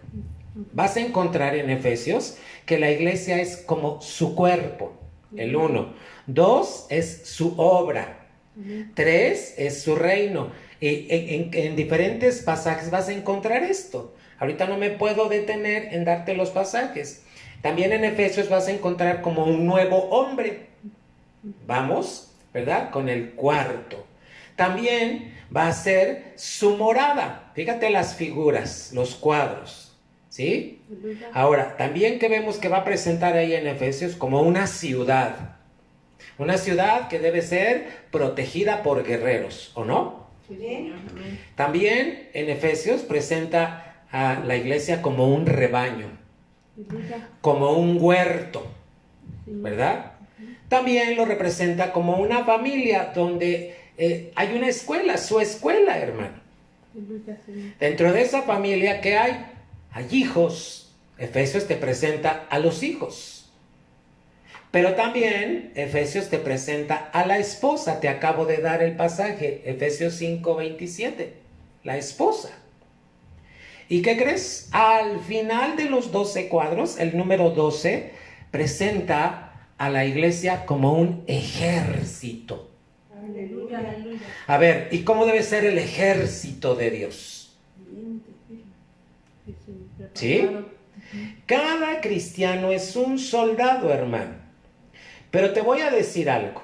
Vas a encontrar en Efesios que la iglesia es como su cuerpo, el 1. 2 es su obra. 3 es su reino. Y en diferentes pasajes vas a encontrar esto. Ahorita no me puedo detener en darte los pasajes. También en Efesios vas a encontrar como un nuevo hombre. Vamos, ¿verdad? Con el cuarto. También va a ser su morada. Fíjate las figuras, los cuadros. ¿Sí? Ahora, también que vemos que va a presentar ahí en Efesios como una ciudad. Una ciudad que debe ser protegida por guerreros, ¿o no?
Sí.
También en Efesios presenta a la iglesia como un rebaño, como un huerto, ¿verdad? También lo representa como una familia donde hay una escuela, su escuela, hermano. Dentro de esa familia, ¿qué hay? Hay hijos. Efesios te presenta a los hijos. Pero también Efesios te presenta a la esposa. Te acabo de dar el pasaje, Efesios 5:27, la esposa. ¿Y qué crees? Al final de los 12 cuadros, el número 12 presenta a la iglesia como un ejército.
Aleluya.
A ver, ¿y cómo debe ser el ejército de Dios? ¿Sí? Cada cristiano es un soldado, hermano. Pero te voy a decir algo.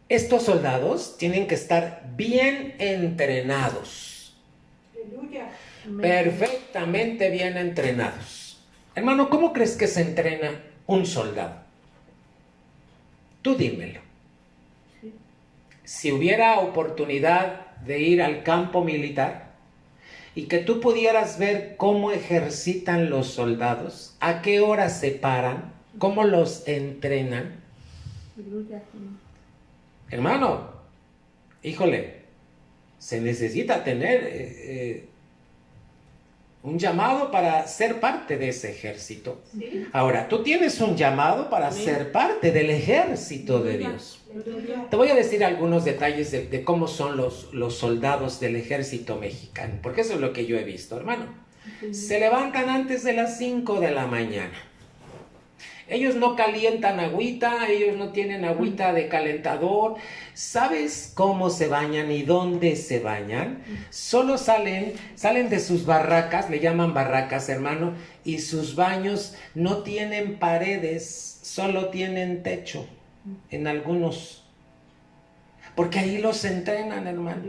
Estos soldados tienen que estar bien entrenados.
Aleluya.
Perfectamente bien entrenados. Hermano, ¿cómo crees que se entrena un soldado? Tú dímelo. Si hubiera oportunidad de ir al campo militar y que tú pudieras ver cómo ejercitan los soldados, a qué hora se paran, cómo los entrenan.
Aleluya, Señor.
Hermano, híjole, se necesita tener un llamado para ser parte de ese ejército.
Sí.
Ahora, tú tienes un llamado para ser parte del ejército de Dios.
Aleluya.
Te voy a decir algunos detalles de cómo son los soldados del ejército mexicano, porque eso es lo que yo he visto, hermano. Se levantan antes de las 5 de la mañana. Ellos no calientan agüita, ellos no tienen agüita de calentador. ¿Sabes cómo se bañan y dónde se bañan? Solo salen de sus barracas, le llaman barracas, hermano, y sus baños no tienen paredes, solo tienen techo en algunos. Porque ahí los entrenan, hermano.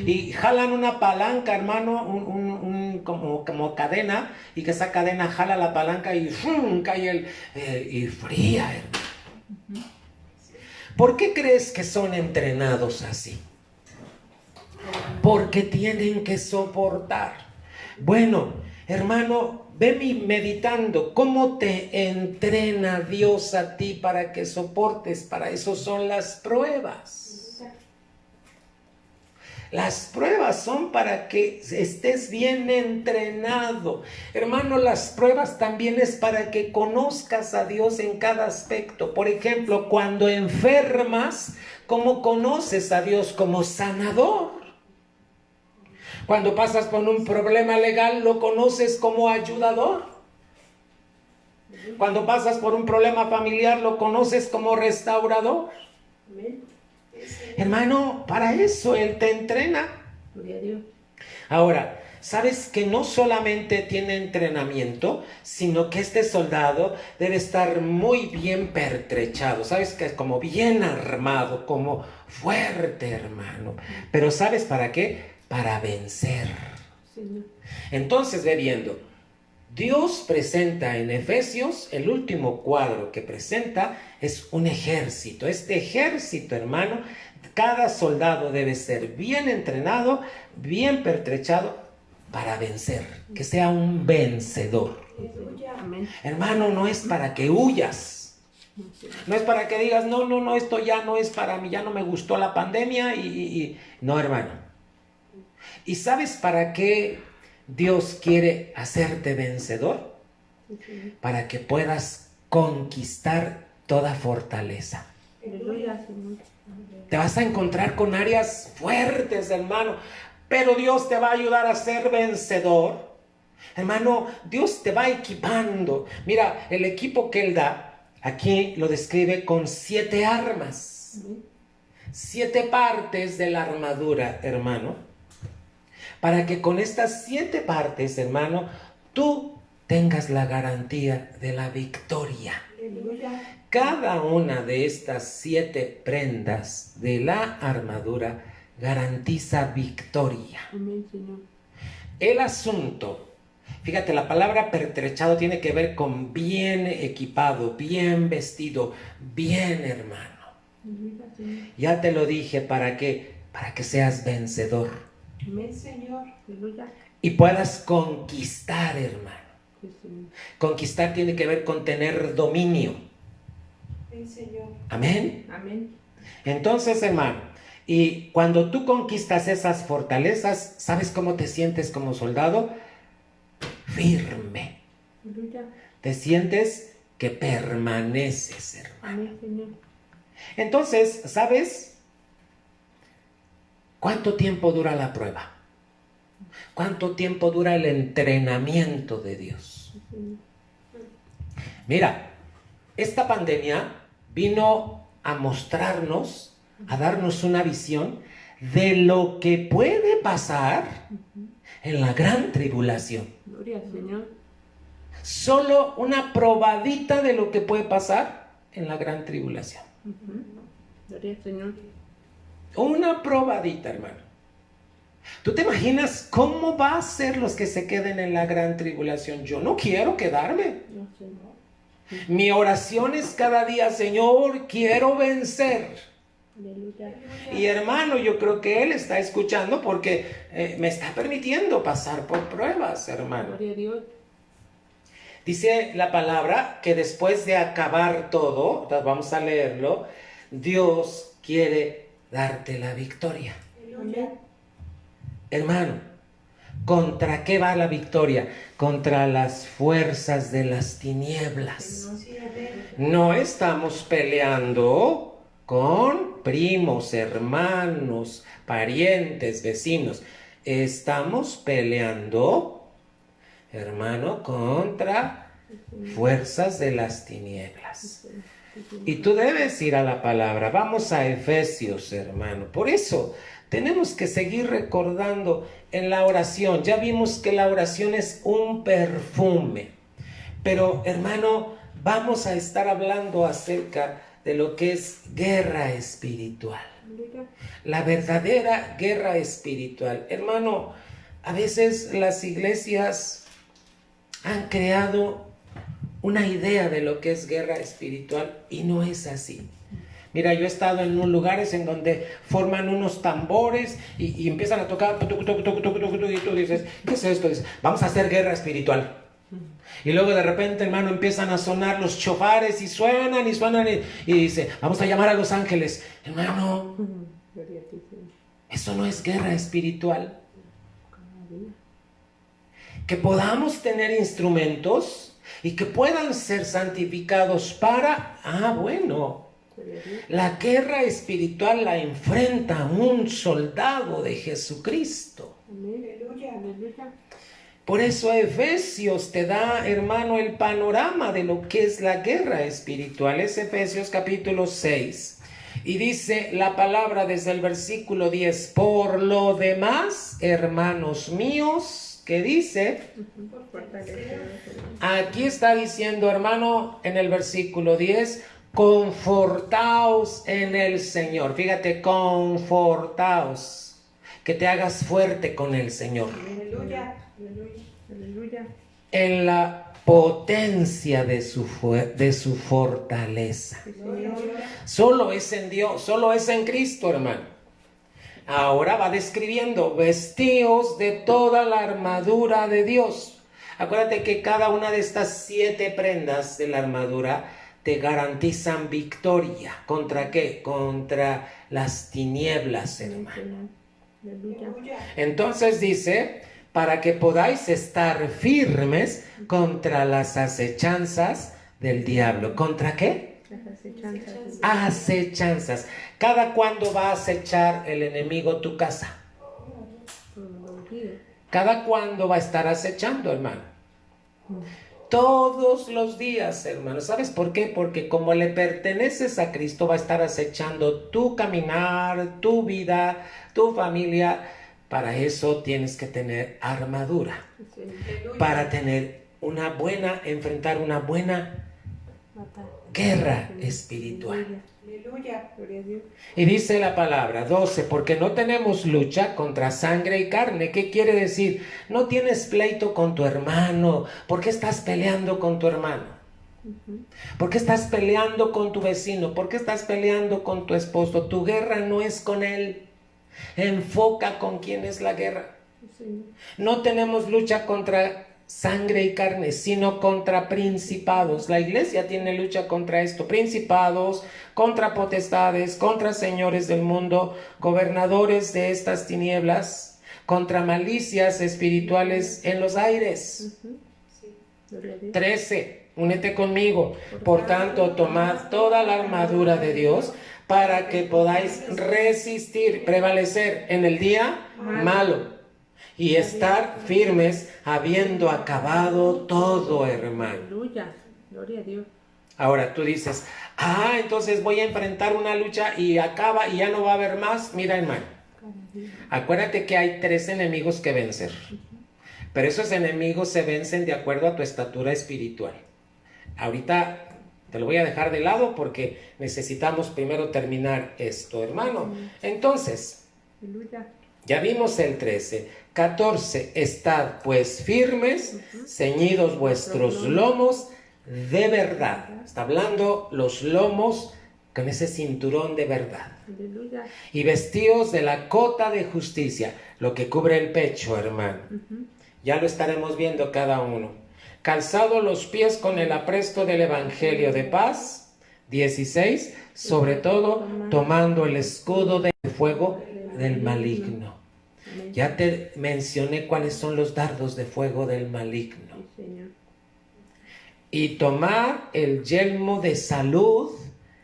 Y jalan una palanca, hermano, como cadena, y que esa cadena jala la palanca y ¡fum! Cae y fría, hermano. ¿Por qué crees que son entrenados así? Porque tienen que soportar. Bueno, hermano, ve meditando cómo te entrena Dios a ti para que soportes. Para eso son las pruebas. Las pruebas son para que estés bien entrenado. Hermano, las pruebas también es para que conozcas a Dios en cada aspecto. Por ejemplo, cuando enfermas, ¿cómo conoces a Dios? Como sanador. Cuando pasas por un problema legal, lo conoces como ayudador. Cuando pasas por un problema familiar, lo conoces como restaurador.
Amén.
Hermano, para eso Él te entrena.
Gloria a Dios.
Ahora, ¿sabes que no solamente tiene entrenamiento, sino que este soldado debe estar muy bien pertrechado? ¿Sabes? Que es como bien armado, como fuerte, hermano. Pero ¿sabes para qué? Para vencer.
Señor.
Entonces, ve viendo. Dios presenta en Efesios, el último cuadro que presenta es un ejército. Este ejército, hermano, cada soldado debe ser bien entrenado, bien pertrechado para vencer, que sea un vencedor.
Amén.
Hermano, no es para que huyas, no es para que digas, no, esto ya no es para mí, ya no me gustó la pandemia no, hermano. ¿Y sabes para qué Dios quiere hacerte vencedor? Para que puedas conquistar toda fortaleza.
Aleluya, Señor.
Te vas a encontrar con áreas fuertes, hermano, pero Dios te va a ayudar a ser vencedor. Hermano, Dios te va equipando. Mira, el equipo que Él da, aquí lo describe con 7 armas. 7 partes de la armadura, hermano. Para que con estas 7 partes, hermano, tú tengas la garantía de la victoria.
Aleluya.
Cada una de estas 7 prendas de la armadura garantiza victoria.
Amén, Señor.
El asunto, fíjate, la palabra pertrechado tiene que ver con bien equipado, bien vestido, bien, hermano.
Aleluya, Señor.
Ya te lo dije, ¿para qué? Para que seas vencedor
Amén, Señor. Aleluya.
y puedas conquistar, hermano.
Sí, Señor.
Conquistar tiene que ver con tener dominio.
Sí, Señor.
Amén.
Amén.
Entonces, hermano, y cuando tú conquistas esas fortalezas, ¿sabes cómo te sientes como soldado? Firme.
Aleluya.
Te sientes que permaneces, hermano.
Amén, Señor.
Entonces, ¿sabes cuánto tiempo dura la prueba? ¿Cuánto tiempo dura el entrenamiento de Dios?
Sí, Señor.
Mira, esta pandemia vino a mostrarnos, a darnos una visión de lo que puede pasar en la gran tribulación.
Gloria al Señor.
Solo una probadita de lo que puede pasar en la gran tribulación.
Gloria al Señor.
Una probadita, hermano. ¿Tú te imaginas cómo va a ser los que se queden en la gran tribulación? Yo no quiero quedarme.
No, Señor.
Mi oración es cada día, Señor, quiero vencer.
Aleluya.
Y hermano, yo creo que Él está escuchando porque me está permitiendo pasar por pruebas, hermano.
Gloria a Dios.
Dice la palabra que después de acabar todo, vamos a leerlo, Dios quiere darte la victoria.
Amén.
Hermano, ¿contra qué va la victoria? Contra las fuerzas de las tinieblas. No estamos peleando con primos, hermanos, parientes, vecinos. Estamos peleando, hermano, contra fuerzas de las tinieblas. Y tú debes ir a la palabra. Vamos a Efesios, hermano. Por eso tenemos que seguir recordando en la oración. Ya vimos que la oración es un perfume. Pero, hermano, vamos a estar hablando acerca de lo que es guerra espiritual. La verdadera guerra espiritual. Hermano, a veces las iglesias han creado una idea de lo que es guerra espiritual y no es así. Mira, yo he estado en unos lugares en donde forman unos tambores y empiezan a tocar, y tú dices, ¿qué es esto? Dices, vamos a hacer guerra espiritual. Y luego de repente, hermano, empiezan a sonar los chofares y suenan y dice, vamos a llamar a los ángeles. Hermano, eso no es guerra espiritual. Que podamos tener instrumentos y que puedan ser santificados para, bueno, la guerra espiritual la enfrenta un soldado de Jesucristo. Por eso Efesios te da, hermano, el panorama de lo que es la guerra espiritual. Es Efesios capítulo 6. Y dice la palabra desde el versículo 10. Por lo demás, hermanos míos, ¿qué dice? Aquí está diciendo, hermano, en el versículo 10, confortaos en el Señor. Fíjate, confortaos. Que te hagas fuerte con el Señor.
Aleluya. Aleluya.
En la potencia de su fortaleza. Solo es en Dios, solo es en Cristo, hermano. Ahora va describiendo, vestíos de toda la armadura de Dios. Acuérdate que cada una de estas 7 prendas de la armadura te garantizan victoria. ¿Contra qué? Contra las tinieblas, hermano. Entonces dice, para que podáis estar firmes contra las acechanzas del diablo. ¿Contra qué? Acechanzas. ¿Cada cuándo va a acechar el enemigo tu casa? ¿Cada cuándo va a estar acechando, hermano? Todos los días, hermano. ¿Sabes por qué? Porque como le perteneces a Cristo, va a estar acechando tu caminar, tu vida, tu familia. Para eso tienes que tener armadura. Para tener enfrentar una buena guerra espiritual. Y dice la palabra 12, porque no tenemos lucha contra sangre y carne. ¿Qué quiere decir? No tienes pleito con tu hermano. ¿Por qué estás peleando con tu hermano? ¿Por qué estás peleando con tu vecino? ¿Por qué estás peleando con tu esposo? Tu guerra no es con él. Enfoca con quién es la guerra. No tenemos lucha contra sangre y carne, sino contra principados. La iglesia tiene lucha contra esto: principados, contra potestades, contra señores del mundo, gobernadores de estas tinieblas, contra malicias espirituales en los aires. 13. Únete conmigo. Por tanto, tomad toda la armadura de Dios para que podáis resistir, prevalecer en el día malo y estar firmes habiendo acabado todo, hermano.
Aleluya. Gloria a Dios.
Ahora tú dices, entonces voy a enfrentar una lucha y acaba y ya no va a haber más. Mira, hermano, acuérdate que hay 3 enemigos que vencer, pero esos enemigos se vencen de acuerdo a tu estatura espiritual. Ahorita te lo voy a dejar de lado porque necesitamos primero terminar esto, hermano. Entonces, ya vimos el 13. 14. Estad pues firmes, ceñidos vuestros lomos de verdad. Está hablando los lomos con ese cinturón de verdad.
Aleluya.
Y vestidos de la cota de justicia, lo que cubre el pecho, hermano. Ya lo estaremos viendo cada uno. Calzado los pies con el apresto del evangelio de paz. 16. Sobre todo, tomando el escudo de fuego del maligno. Ya te mencioné cuáles son los dardos de fuego del maligno.
Sí, Señor.
Y tomar el yelmo de salud,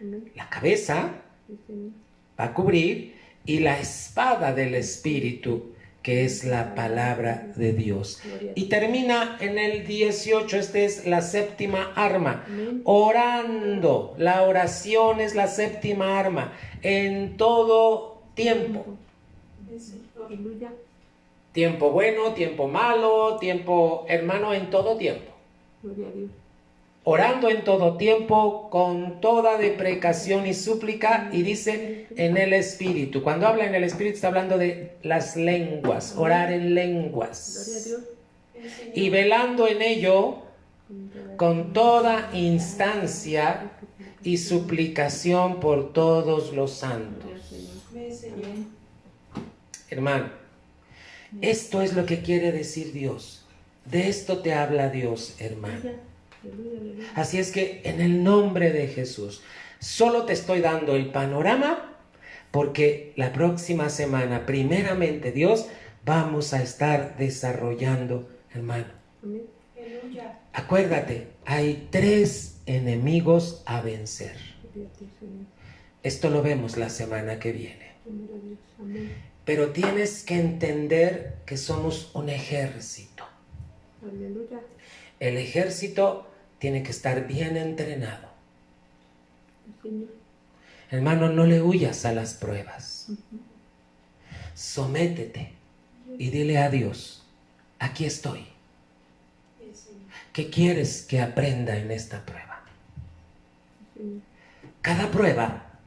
Amén.
la cabeza
Sí, Señor.
va a cubrir, y la espada del Espíritu, que es la palabra de Dios. Y termina en el 18, esta es la séptima arma.
Amén.
Orando, la oración es la séptima arma, en todo tiempo.
Aleluya.
Tiempo bueno, tiempo malo, tiempo, hermano, en todo tiempo.
Gloria a Dios.
Orando en todo tiempo, con toda deprecación y súplica, y dice en el Espíritu. Cuando habla en el Espíritu está hablando de las lenguas, orar en lenguas.
Gloria a Dios.
Y velando en ello con toda instancia y suplicación por todos los santos.
Amén.
Hermano, esto es lo que quiere decir Dios. De esto te habla Dios, hermano.
Aleluya, aleluya.
Así es que en el nombre de Jesús, solo te estoy dando el panorama, porque la próxima semana, primeramente Dios, vamos a estar desarrollando, hermano.
Amén.
Acuérdate, hay 3 enemigos a vencer.
Gloria a ti, Señor.
Esto lo vemos la semana que viene.
Gloria a Dios. Amén.
Pero tienes que entender que somos un ejército.
Aleluya.
El ejército tiene que estar bien entrenado.
Sí, Señor.
Hermano, no le huyas a las pruebas. Sométete y dile a Dios, aquí estoy. ¿Qué quieres que aprenda en esta prueba?
Sí, Señor.
Cada prueba,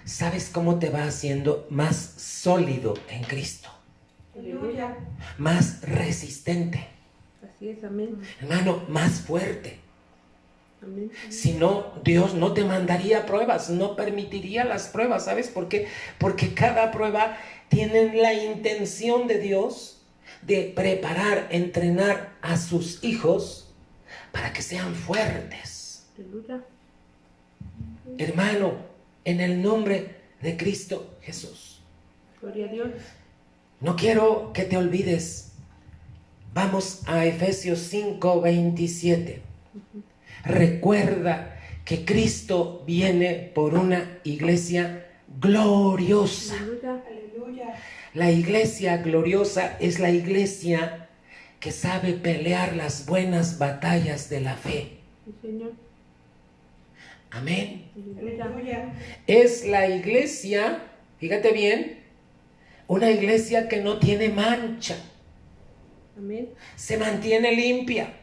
¿sabes cómo te va haciendo más sólido en Cristo?
Aleluya.
Más resistente.
Así es, amén.
Hermano, más fuerte.
Amén.
Si no, Dios no te mandaría pruebas, no permitiría las pruebas. ¿Sabes por qué? Porque cada prueba tiene la intención de Dios de preparar, entrenar a sus hijos para que sean fuertes.
Aleluya.
Hermano, en el nombre de Cristo Jesús,
Gloria a Dios.
no quiero que te olvides. Vamos a Efesios 5:27. Recuerda que Cristo viene por una iglesia gloriosa.
Aleluya.
La iglesia gloriosa es la iglesia que sabe pelear las buenas batallas de la fe.
Sí, Señor.
Amén.
Aleluya.
Es la iglesia, fíjate bien, una iglesia que no tiene mancha,
Amén.
se mantiene limpia.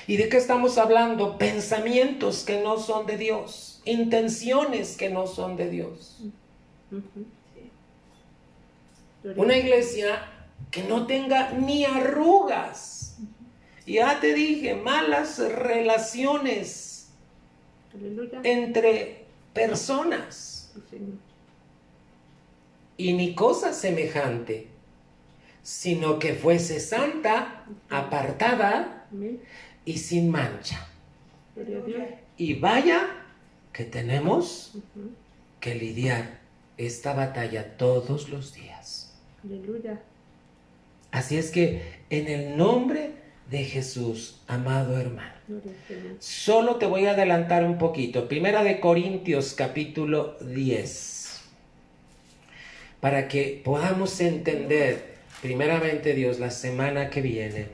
¿Y de qué estamos hablando? Pensamientos que no son de Dios, intenciones que no son de Dios.
Gloria
Una
a Dios.
iglesia que no tenga ni arrugas. Ya te dije, malas relaciones
Aleluya.
entre personas.
Sí, Señor.
Y ni cosa semejante, sino que fuese santa, apartada
Amén.
y sin mancha.
Gloria a Dios.
Y vaya que tenemos que lidiar esta batalla todos los días.
Aleluya.
Así es que en el nombre de Jesús, amado hermano,
Gloria al Señor.
solo te voy a adelantar un poquito. Primera de Corintios capítulo 10. Para que podamos entender primeramente Dios la semana que viene.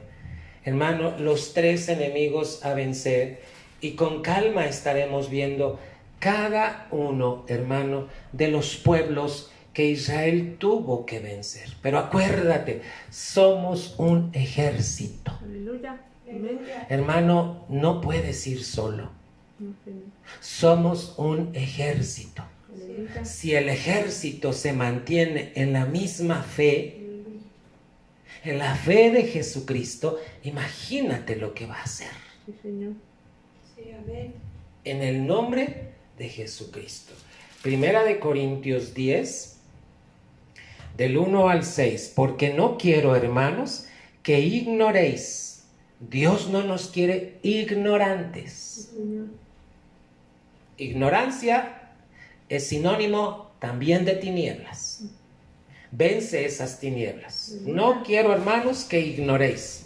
Hermano, los 3 enemigos a vencer, y con calma estaremos viendo cada uno, hermano, de los pueblos que Israel tuvo que vencer. Pero acuérdate, somos un ejército.
Aleluya. Amén.
Hermano, no puedes ir solo.
No, Señor.
Somos un ejército.
Aleluya.
Si el ejército se mantiene en la misma fe, en la fe de Jesucristo, imagínate lo que va a hacer.
Sí, Señor.
En el nombre de Jesucristo. Primera de Corintios 10, del 1 al 6. Porque no quiero, hermanos, que ignoréis. Dios no nos quiere ignorantes.
Señor.
Ignorancia es sinónimo también de tinieblas. Vence esas tinieblas. No quiero, hermanos, que ignoréis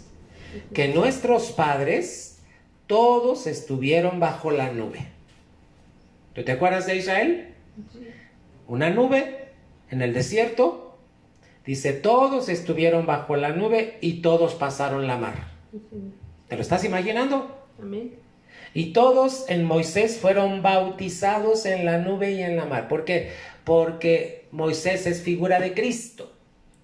que nuestros padres todos estuvieron bajo la nube. ¿Tú te acuerdas de Israel? Una nube en el desierto. Dice, todos estuvieron bajo la nube y todos pasaron la mar. ¿Te lo estás imaginando?
Amén.
Y todos en Moisés fueron bautizados en la nube y en la mar. ¿Por qué? Porque Moisés es figura de Cristo.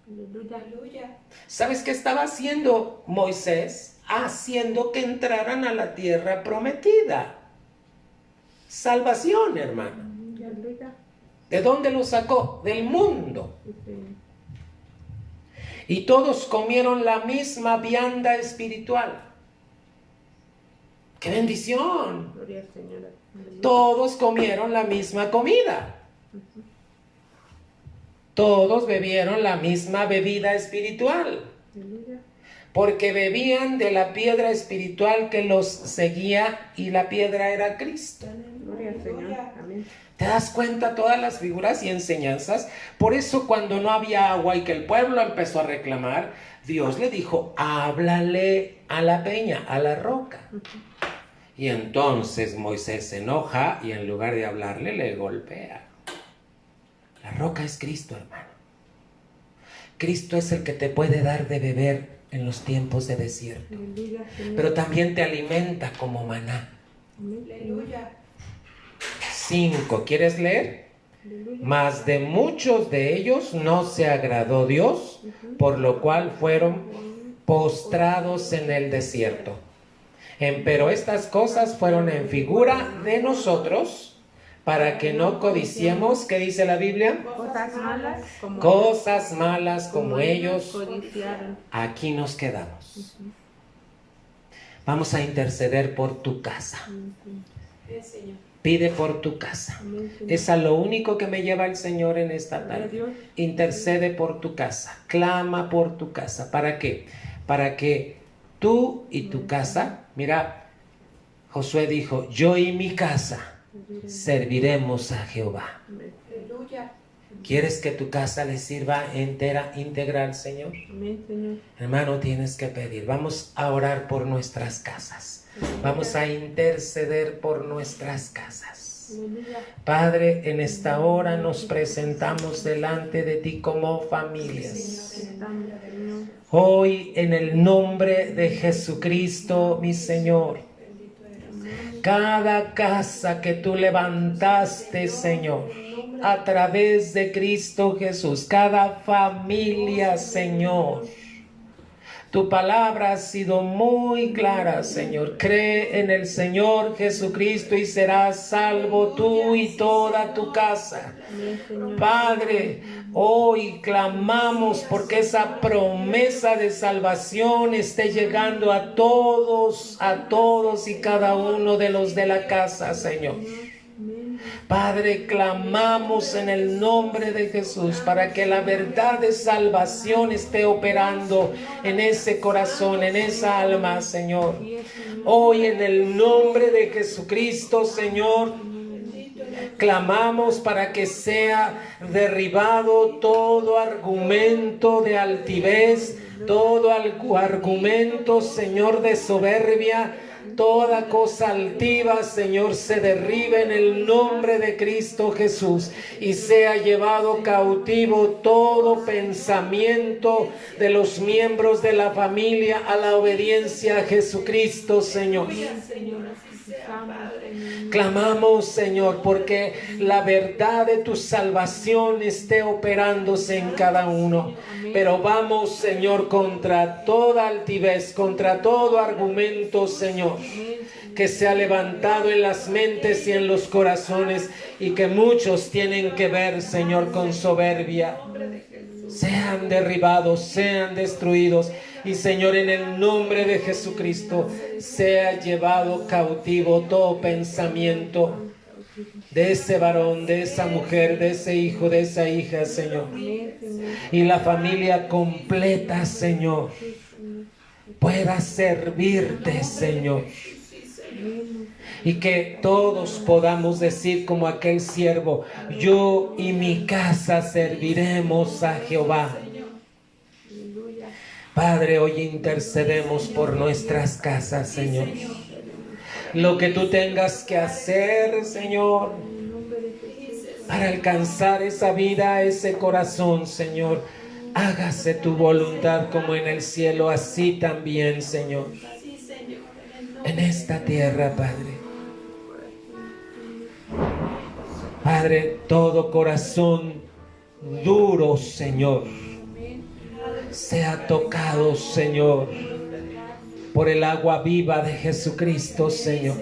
Aleluya.
¿Sabes qué estaba haciendo Moisés? Haciendo que entraran a la tierra prometida. Salvación, hermano.
Aleluya.
¿De dónde lo sacó? Del mundo.
Señor.
Y todos comieron la misma vianda espiritual. ¡Qué bendición!
Gloria al Señor. Aleluya.
Todos comieron la misma comida. Todos bebieron la misma bebida espiritual.
Aleluya.
Porque bebían de la piedra espiritual que los seguía, y la piedra era Cristo.
Gloria al Señor. Amén.
¿Te das cuenta todas las figuras y enseñanzas? Por eso cuando no había agua y que el pueblo empezó a reclamar, Dios le dijo, háblale a la peña, a la roca. Y entonces Moisés se enoja y en lugar de hablarle, le golpea. La roca es Cristo, hermano. Cristo es el que te puede dar de beber en los tiempos de desierto.
Aleluya, Señor.
Pero también te alimenta como maná.
Amén.
Aleluya.
5. ¿Quieres leer?
Aleluya.
Mas de muchos de ellos no se agradó Dios, por lo cual fueron postrados en el desierto. Pero estas cosas fueron en figura de nosotros, para que no codiciemos, ¿qué dice la Biblia?
Cosas malas como,
Cosas malas como ellos.
codiciaron.
Aquí nos quedamos. Vamos a interceder por tu casa.
Sí, Señor.
Pide por tu casa.
Amén, Señor.
Es a lo único que me lleva el Señor en esta
Gloria a
tarde.
Dios.
Intercede por tu casa. Clama por tu casa. ¿Para qué? Para que tú y tu casa, mira, Josué dijo, yo y mi casa serviremos a Jehová.
Amén.
Aleluya.
¿Quieres que tu casa le sirva íntegra al Señor?
Amén, Señor.
Hermano, tienes que pedir. Vamos a orar por nuestras casas. Vamos a interceder por nuestras casas.
Aleluya.
Padre, en esta hora nos presentamos delante de ti como familias.
Estamos, Señor.
Hoy, en el nombre de Jesucristo, mi Señor, cada casa que tú levantaste, Señor, a través de Cristo Jesús, cada familia, Señor, tu palabra ha sido muy clara, Señor. Cree en el Señor Jesucristo y serás salvo tú y toda tu casa.
Amén, Señor.
Padre, hoy clamamos porque esa promesa de salvación esté llegando a todos y cada uno de los de la casa, Señor. Padre, clamamos en el nombre de Jesús para que la verdad de salvación esté operando en ese corazón, en esa alma, Señor. Hoy en el nombre de Jesucristo, Señor, clamamos para que sea derribado todo argumento de altivez, todo argumento, Señor, de soberbia. Toda cosa altiva, Señor, se derribe en el nombre de Cristo Jesús y sea llevado cautivo todo pensamiento de los miembros de la familia a la obediencia a Jesucristo, Señor. Clamamos, Señor, porque la verdad de tu salvación esté operándose en cada uno. Pero vamos, Señor, contra toda altivez, contra todo argumento, Señor, que se ha levantado en las mentes y en los corazones y que muchos tienen que ver, Señor, con soberbia. Sean derribados, sean destruidos. Y Señor, en el nombre de Jesucristo, sea llevado cautivo todo pensamiento de ese varón, de esa mujer, de ese hijo, de esa hija, Señor.
Amén, Señor.
Y la familia completa, Señor, pueda servirte, Señor. Y que todos podamos decir como aquel siervo: yo y mi casa serviremos a Jehová. Padre, hoy intercedemos por nuestras casas, Señor. Lo que tú tengas que hacer, Señor, para alcanzar esa vida, ese corazón, Señor. Hágase tu voluntad como en el cielo, así también, Señor. En esta tierra, Padre. Padre, todo corazón duro, Señor, sea tocado, Señor, por el agua viva de Jesucristo, Señor.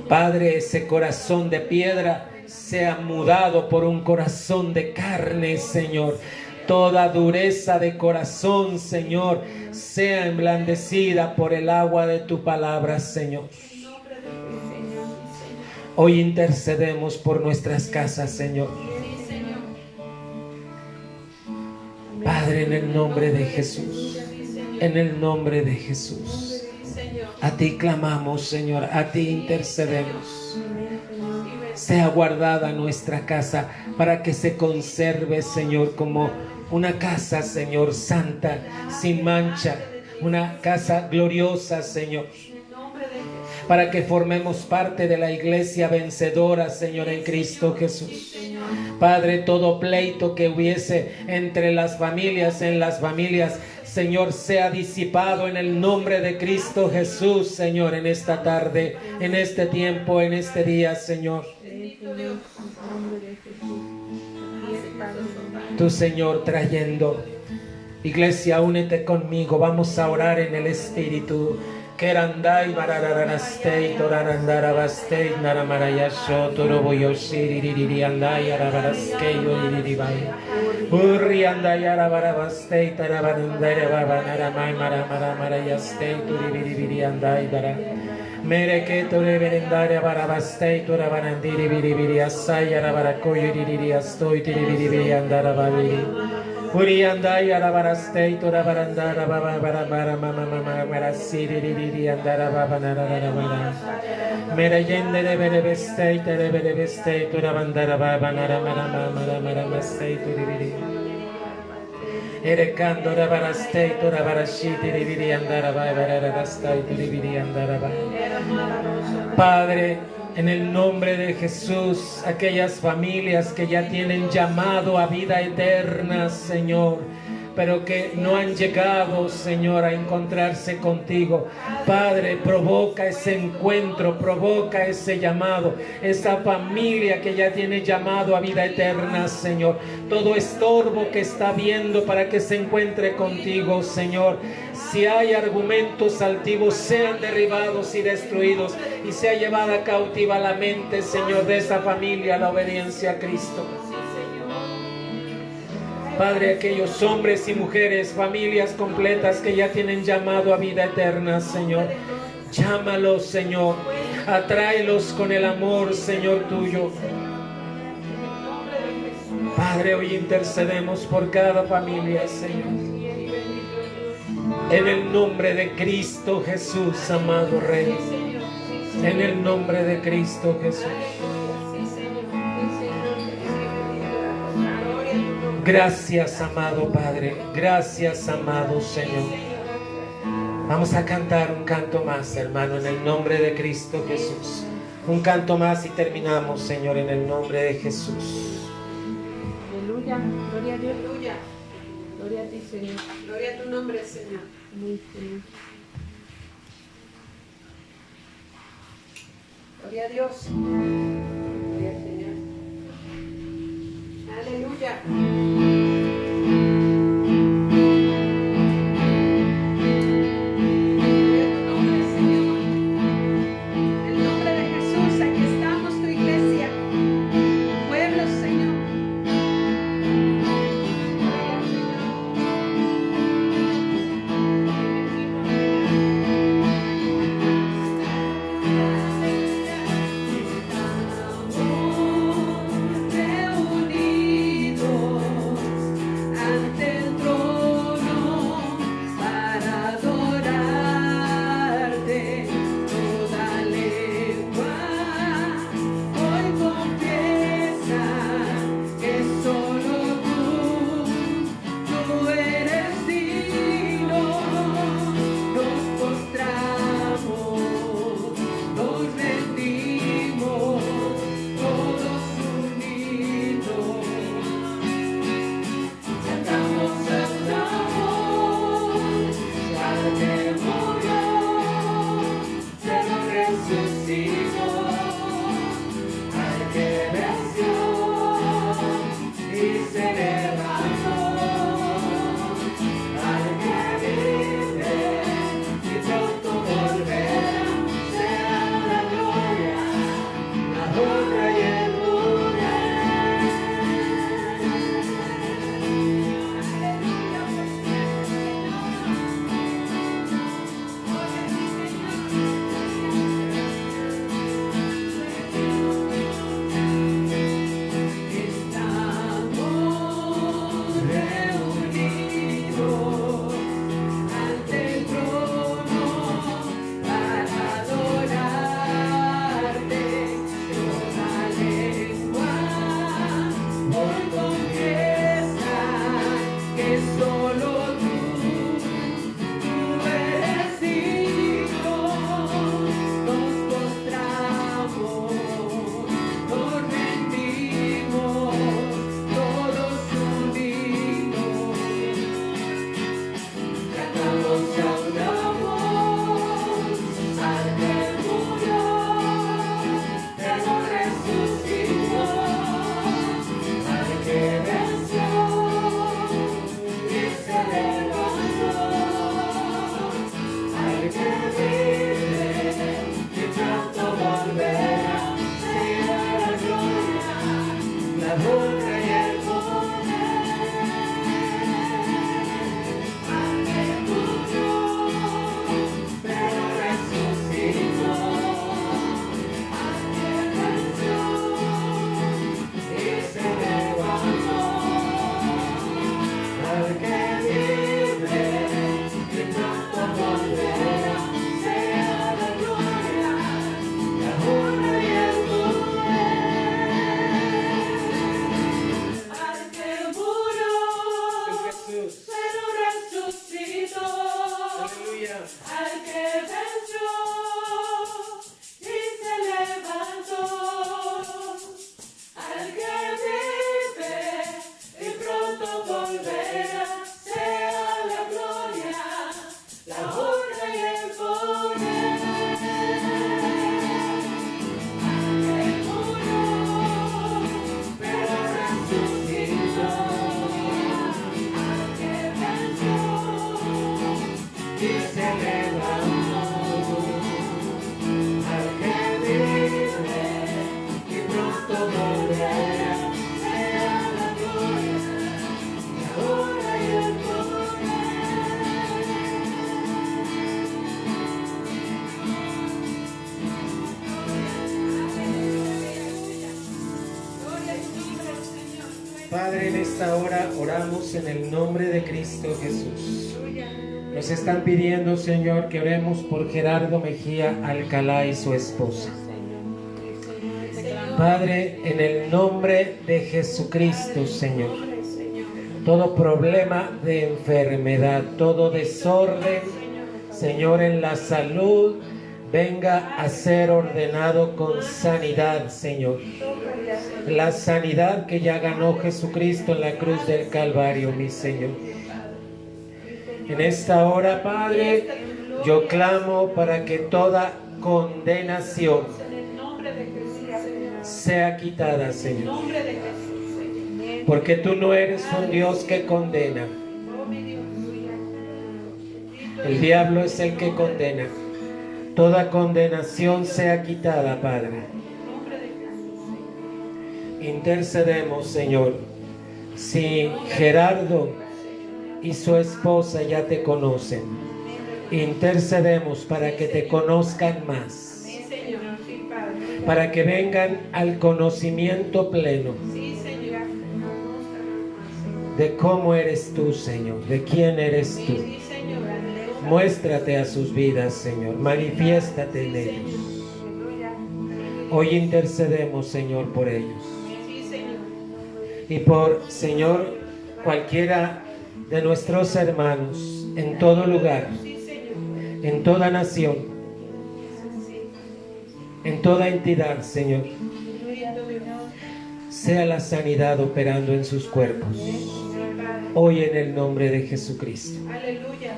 Padre, ese corazón de piedra sea mudado por un corazón de carne, Señor. Toda dureza de corazón, Señor, sea emblandecida por el agua de tu palabra, Señor. Hoy intercedemos por nuestras casas, Señor. Padre, en el nombre de Jesús, en el nombre de Jesús, a ti clamamos, Señor, a ti intercedemos. Sea guardada nuestra casa para que se conserve, Señor, como una casa, Señor, santa, sin mancha, una casa gloriosa, Señor, para que formemos parte de la iglesia vencedora, Señor, en Cristo Jesús. Padre, todo pleito que hubiese entre las familias, en las familias, Señor, sea disipado en el nombre de Cristo Jesús, Señor, en esta tarde, en este tiempo, en este día, Señor. Tú, Señor, trayendo. Iglesia, únete conmigo, vamos a orar en el Espíritu. Kerandai barararastei toranandarabastei naramarayasho toroboyoshiri andai arabaraskei oyiribai urri andai arabarabastei tarabarandere babanaramai maramarayastei turibiribiri andai dara mereke toreberendare barabastei torabarandiri biribiri asai arabarakoyiriri astoi tiribiribiri andarababiri Uriandai arabarastei torabarandara babara mama mama barasiri riri andara babanara merayende de berebestei tereberebestei torabandara babanara mara mastei turibiri erekando rabarastei torabarashiti riri andara babara rastai turibiri andara ba. Padre, en el nombre de Jesús, aquellas familias que ya tienen llamado a vida eterna, Señor, pero que no han llegado, Señor, a encontrarse contigo. Padre, provoca ese encuentro, provoca ese llamado, esa familia que ya tiene llamado a vida eterna, Señor. Todo estorbo que está viendo para que se encuentre contigo, Señor. Si hay argumentos altivos, sean derribados y destruidos, y sea llevada cautiva la mente, Señor, de esa familia a la obediencia a Cristo. Padre, aquellos hombres y mujeres, familias completas que ya tienen llamado a vida eterna, Señor, llámalos, Señor, atráelos con el amor, Señor, tuyo. Padre, hoy intercedemos por cada familia, Señor. En el nombre de Cristo Jesús, amado Rey. En el nombre de Cristo Jesús. Gracias, amado Padre. Gracias, amado Señor. Vamos a cantar un canto más, hermano, en el nombre de Cristo Jesús. Un canto más y terminamos, Señor, en el nombre de Jesús.
Aleluya, gloria a Dios, aleluya. Gloria a ti, Señor.
Gloria a tu nombre, Señor.
Amén, Señor.
Gloria a Dios. Gloria al Señor. Aleluya.
resucitó, al que venció y se levantó, al que vive y pronto volverá, sea la gloria, la honra y el Padre, en esta hora oramos en el nombre de Cristo Jesús. Nos están pidiendo, Señor, que oremos por Gerardo Mejía Alcalá y su esposa. Padre, en el nombre de Jesucristo, Señor, todo problema de enfermedad, todo desorden, Señor, en la salud, venga a ser ordenado con sanidad, Señor. La sanidad que ya ganó Jesucristo en la cruz del Calvario, mi Señor. En esta hora, Padre, yo clamo para que toda condenación sea quitada, Señor. Porque tú no eres un Dios que condena. El diablo es el que condena. Toda condenación sea quitada, Padre. Intercedemos, Señor. Si Gerardo y su esposa ya te conocen, intercedemos para que te conozcan más, para que vengan al conocimiento pleno de cómo eres tú, Señor, de quién eres tú. Muéstrate a sus vidas, Señor, manifiéstate en ellos. Hoy intercedemos, Señor, por ellos. Y por, Señor, cualquiera de nuestros hermanos, en todo lugar, en toda nación, en toda entidad, Señor, sea la sanidad operando en sus cuerpos. Hoy en el nombre de Jesucristo.
Aleluya.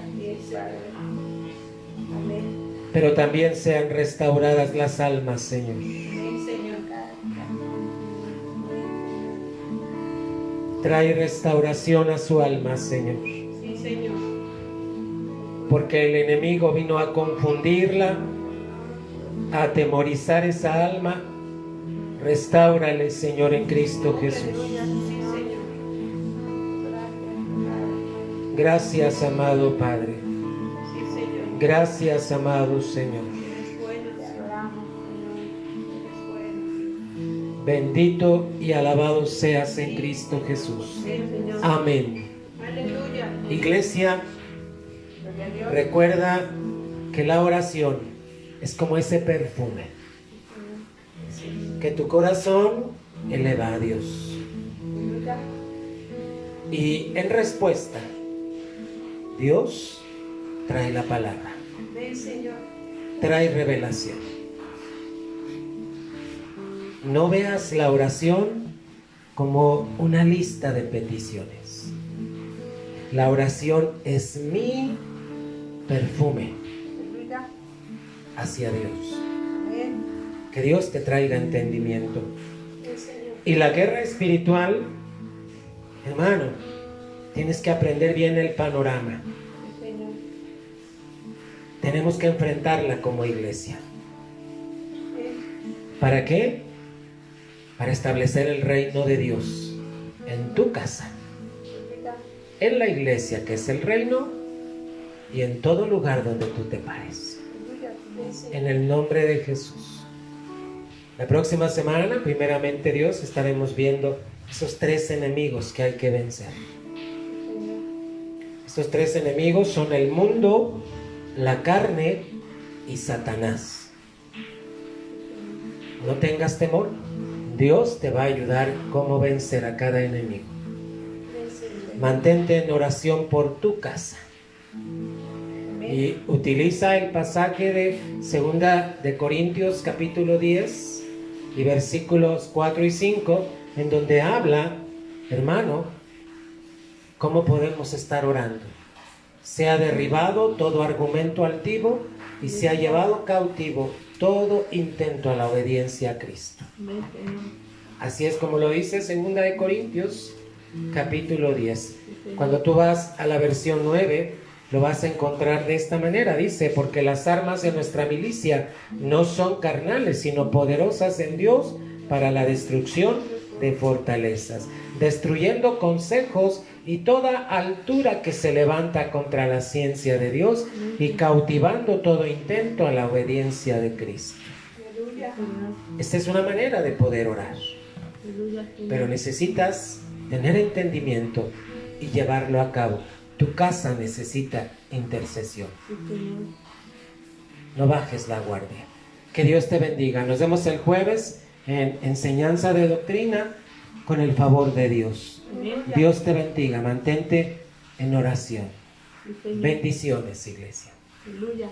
Amén.
pero también sean restauradas las almas, Señor.
Amén, Señor.
Trae restauración a su alma, Señor.
Sí, Señor.
Porque el enemigo vino a confundirla, a atemorizar esa alma. Restáurale, Señor, en Cristo Jesús.
Sí, Señor.
Gracias, amado Padre.
Sí, Señor.
Gracias, amado Señor.
Eres bueno, Señor. Eres bueno.
Bendito y alabado seas en Cristo Jesús.
Amén, Señor.
Amén.
Aleluya.
Iglesia,
Gloria a Dios.
recuerda que la oración es como ese perfume que tu corazón eleva a Dios.
Aleluya.
Y en respuesta, Dios trae la palabra,
Amén, Señor.
trae revelación. No veas la oración como una lista de peticiones. La oración es mi perfume
Aleluya.
hacia Dios.
Amén.
Que Dios te traiga entendimiento.
Amén, Señor.
Y la guerra espiritual, hermano, tienes que aprender bien el panorama.
Sí, Señor.
Tenemos que enfrentarla como iglesia.
Amén.
¿Para qué? Para establecer el reino de Dios en tu casa,
Aleluya.
en la iglesia que es el reino y en todo lugar donde tú te pares.
Aleluya. Amén, Señor.
En el nombre de Jesús. La próxima semana, primeramente Dios, estaremos viendo esos 3 enemigos que hay que vencer.
Señor.
Estos 3 enemigos son el mundo, la carne y Satanás. No tengas temor. Dios te va a ayudar cómo vencer a cada enemigo.
Amén, Señor.
Mantente en oración por tu casa.
Amén.
Y utiliza el pasaje de 2 de Corintios capítulo 10 y versículos 4 y 5, en donde habla, hermano, cómo podemos estar orando. Se ha derribado todo argumento altivo y se ha llevado cautivo todo intento a la obediencia a Cristo.
Amén, Señor.
Así es como lo dice 2 de Corintios capítulo 10. Cuando tú vas a la versión 9, lo vas a encontrar de esta manera. Dice, porque las armas de nuestra milicia no son carnales, sino poderosas en Dios para la destrucción de fortalezas, destruyendo consejos y toda altura que se levanta contra la ciencia de Dios y cautivando todo intento a la obediencia de Cristo.
Aleluya.
Esta es una manera de poder orar,
Aleluya, Señor.
pero necesitas tener entendimiento y llevarlo a cabo. Tu casa necesita intercesión.
Sí, Señor.
No bajes la guardia. Que Dios te bendiga. Nos vemos el jueves en enseñanza de doctrina con el favor de Dios.
Amén.
Dios te bendiga. Mantente en oración.
Sí, Señor.
Bendiciones, iglesia.
Aleluya.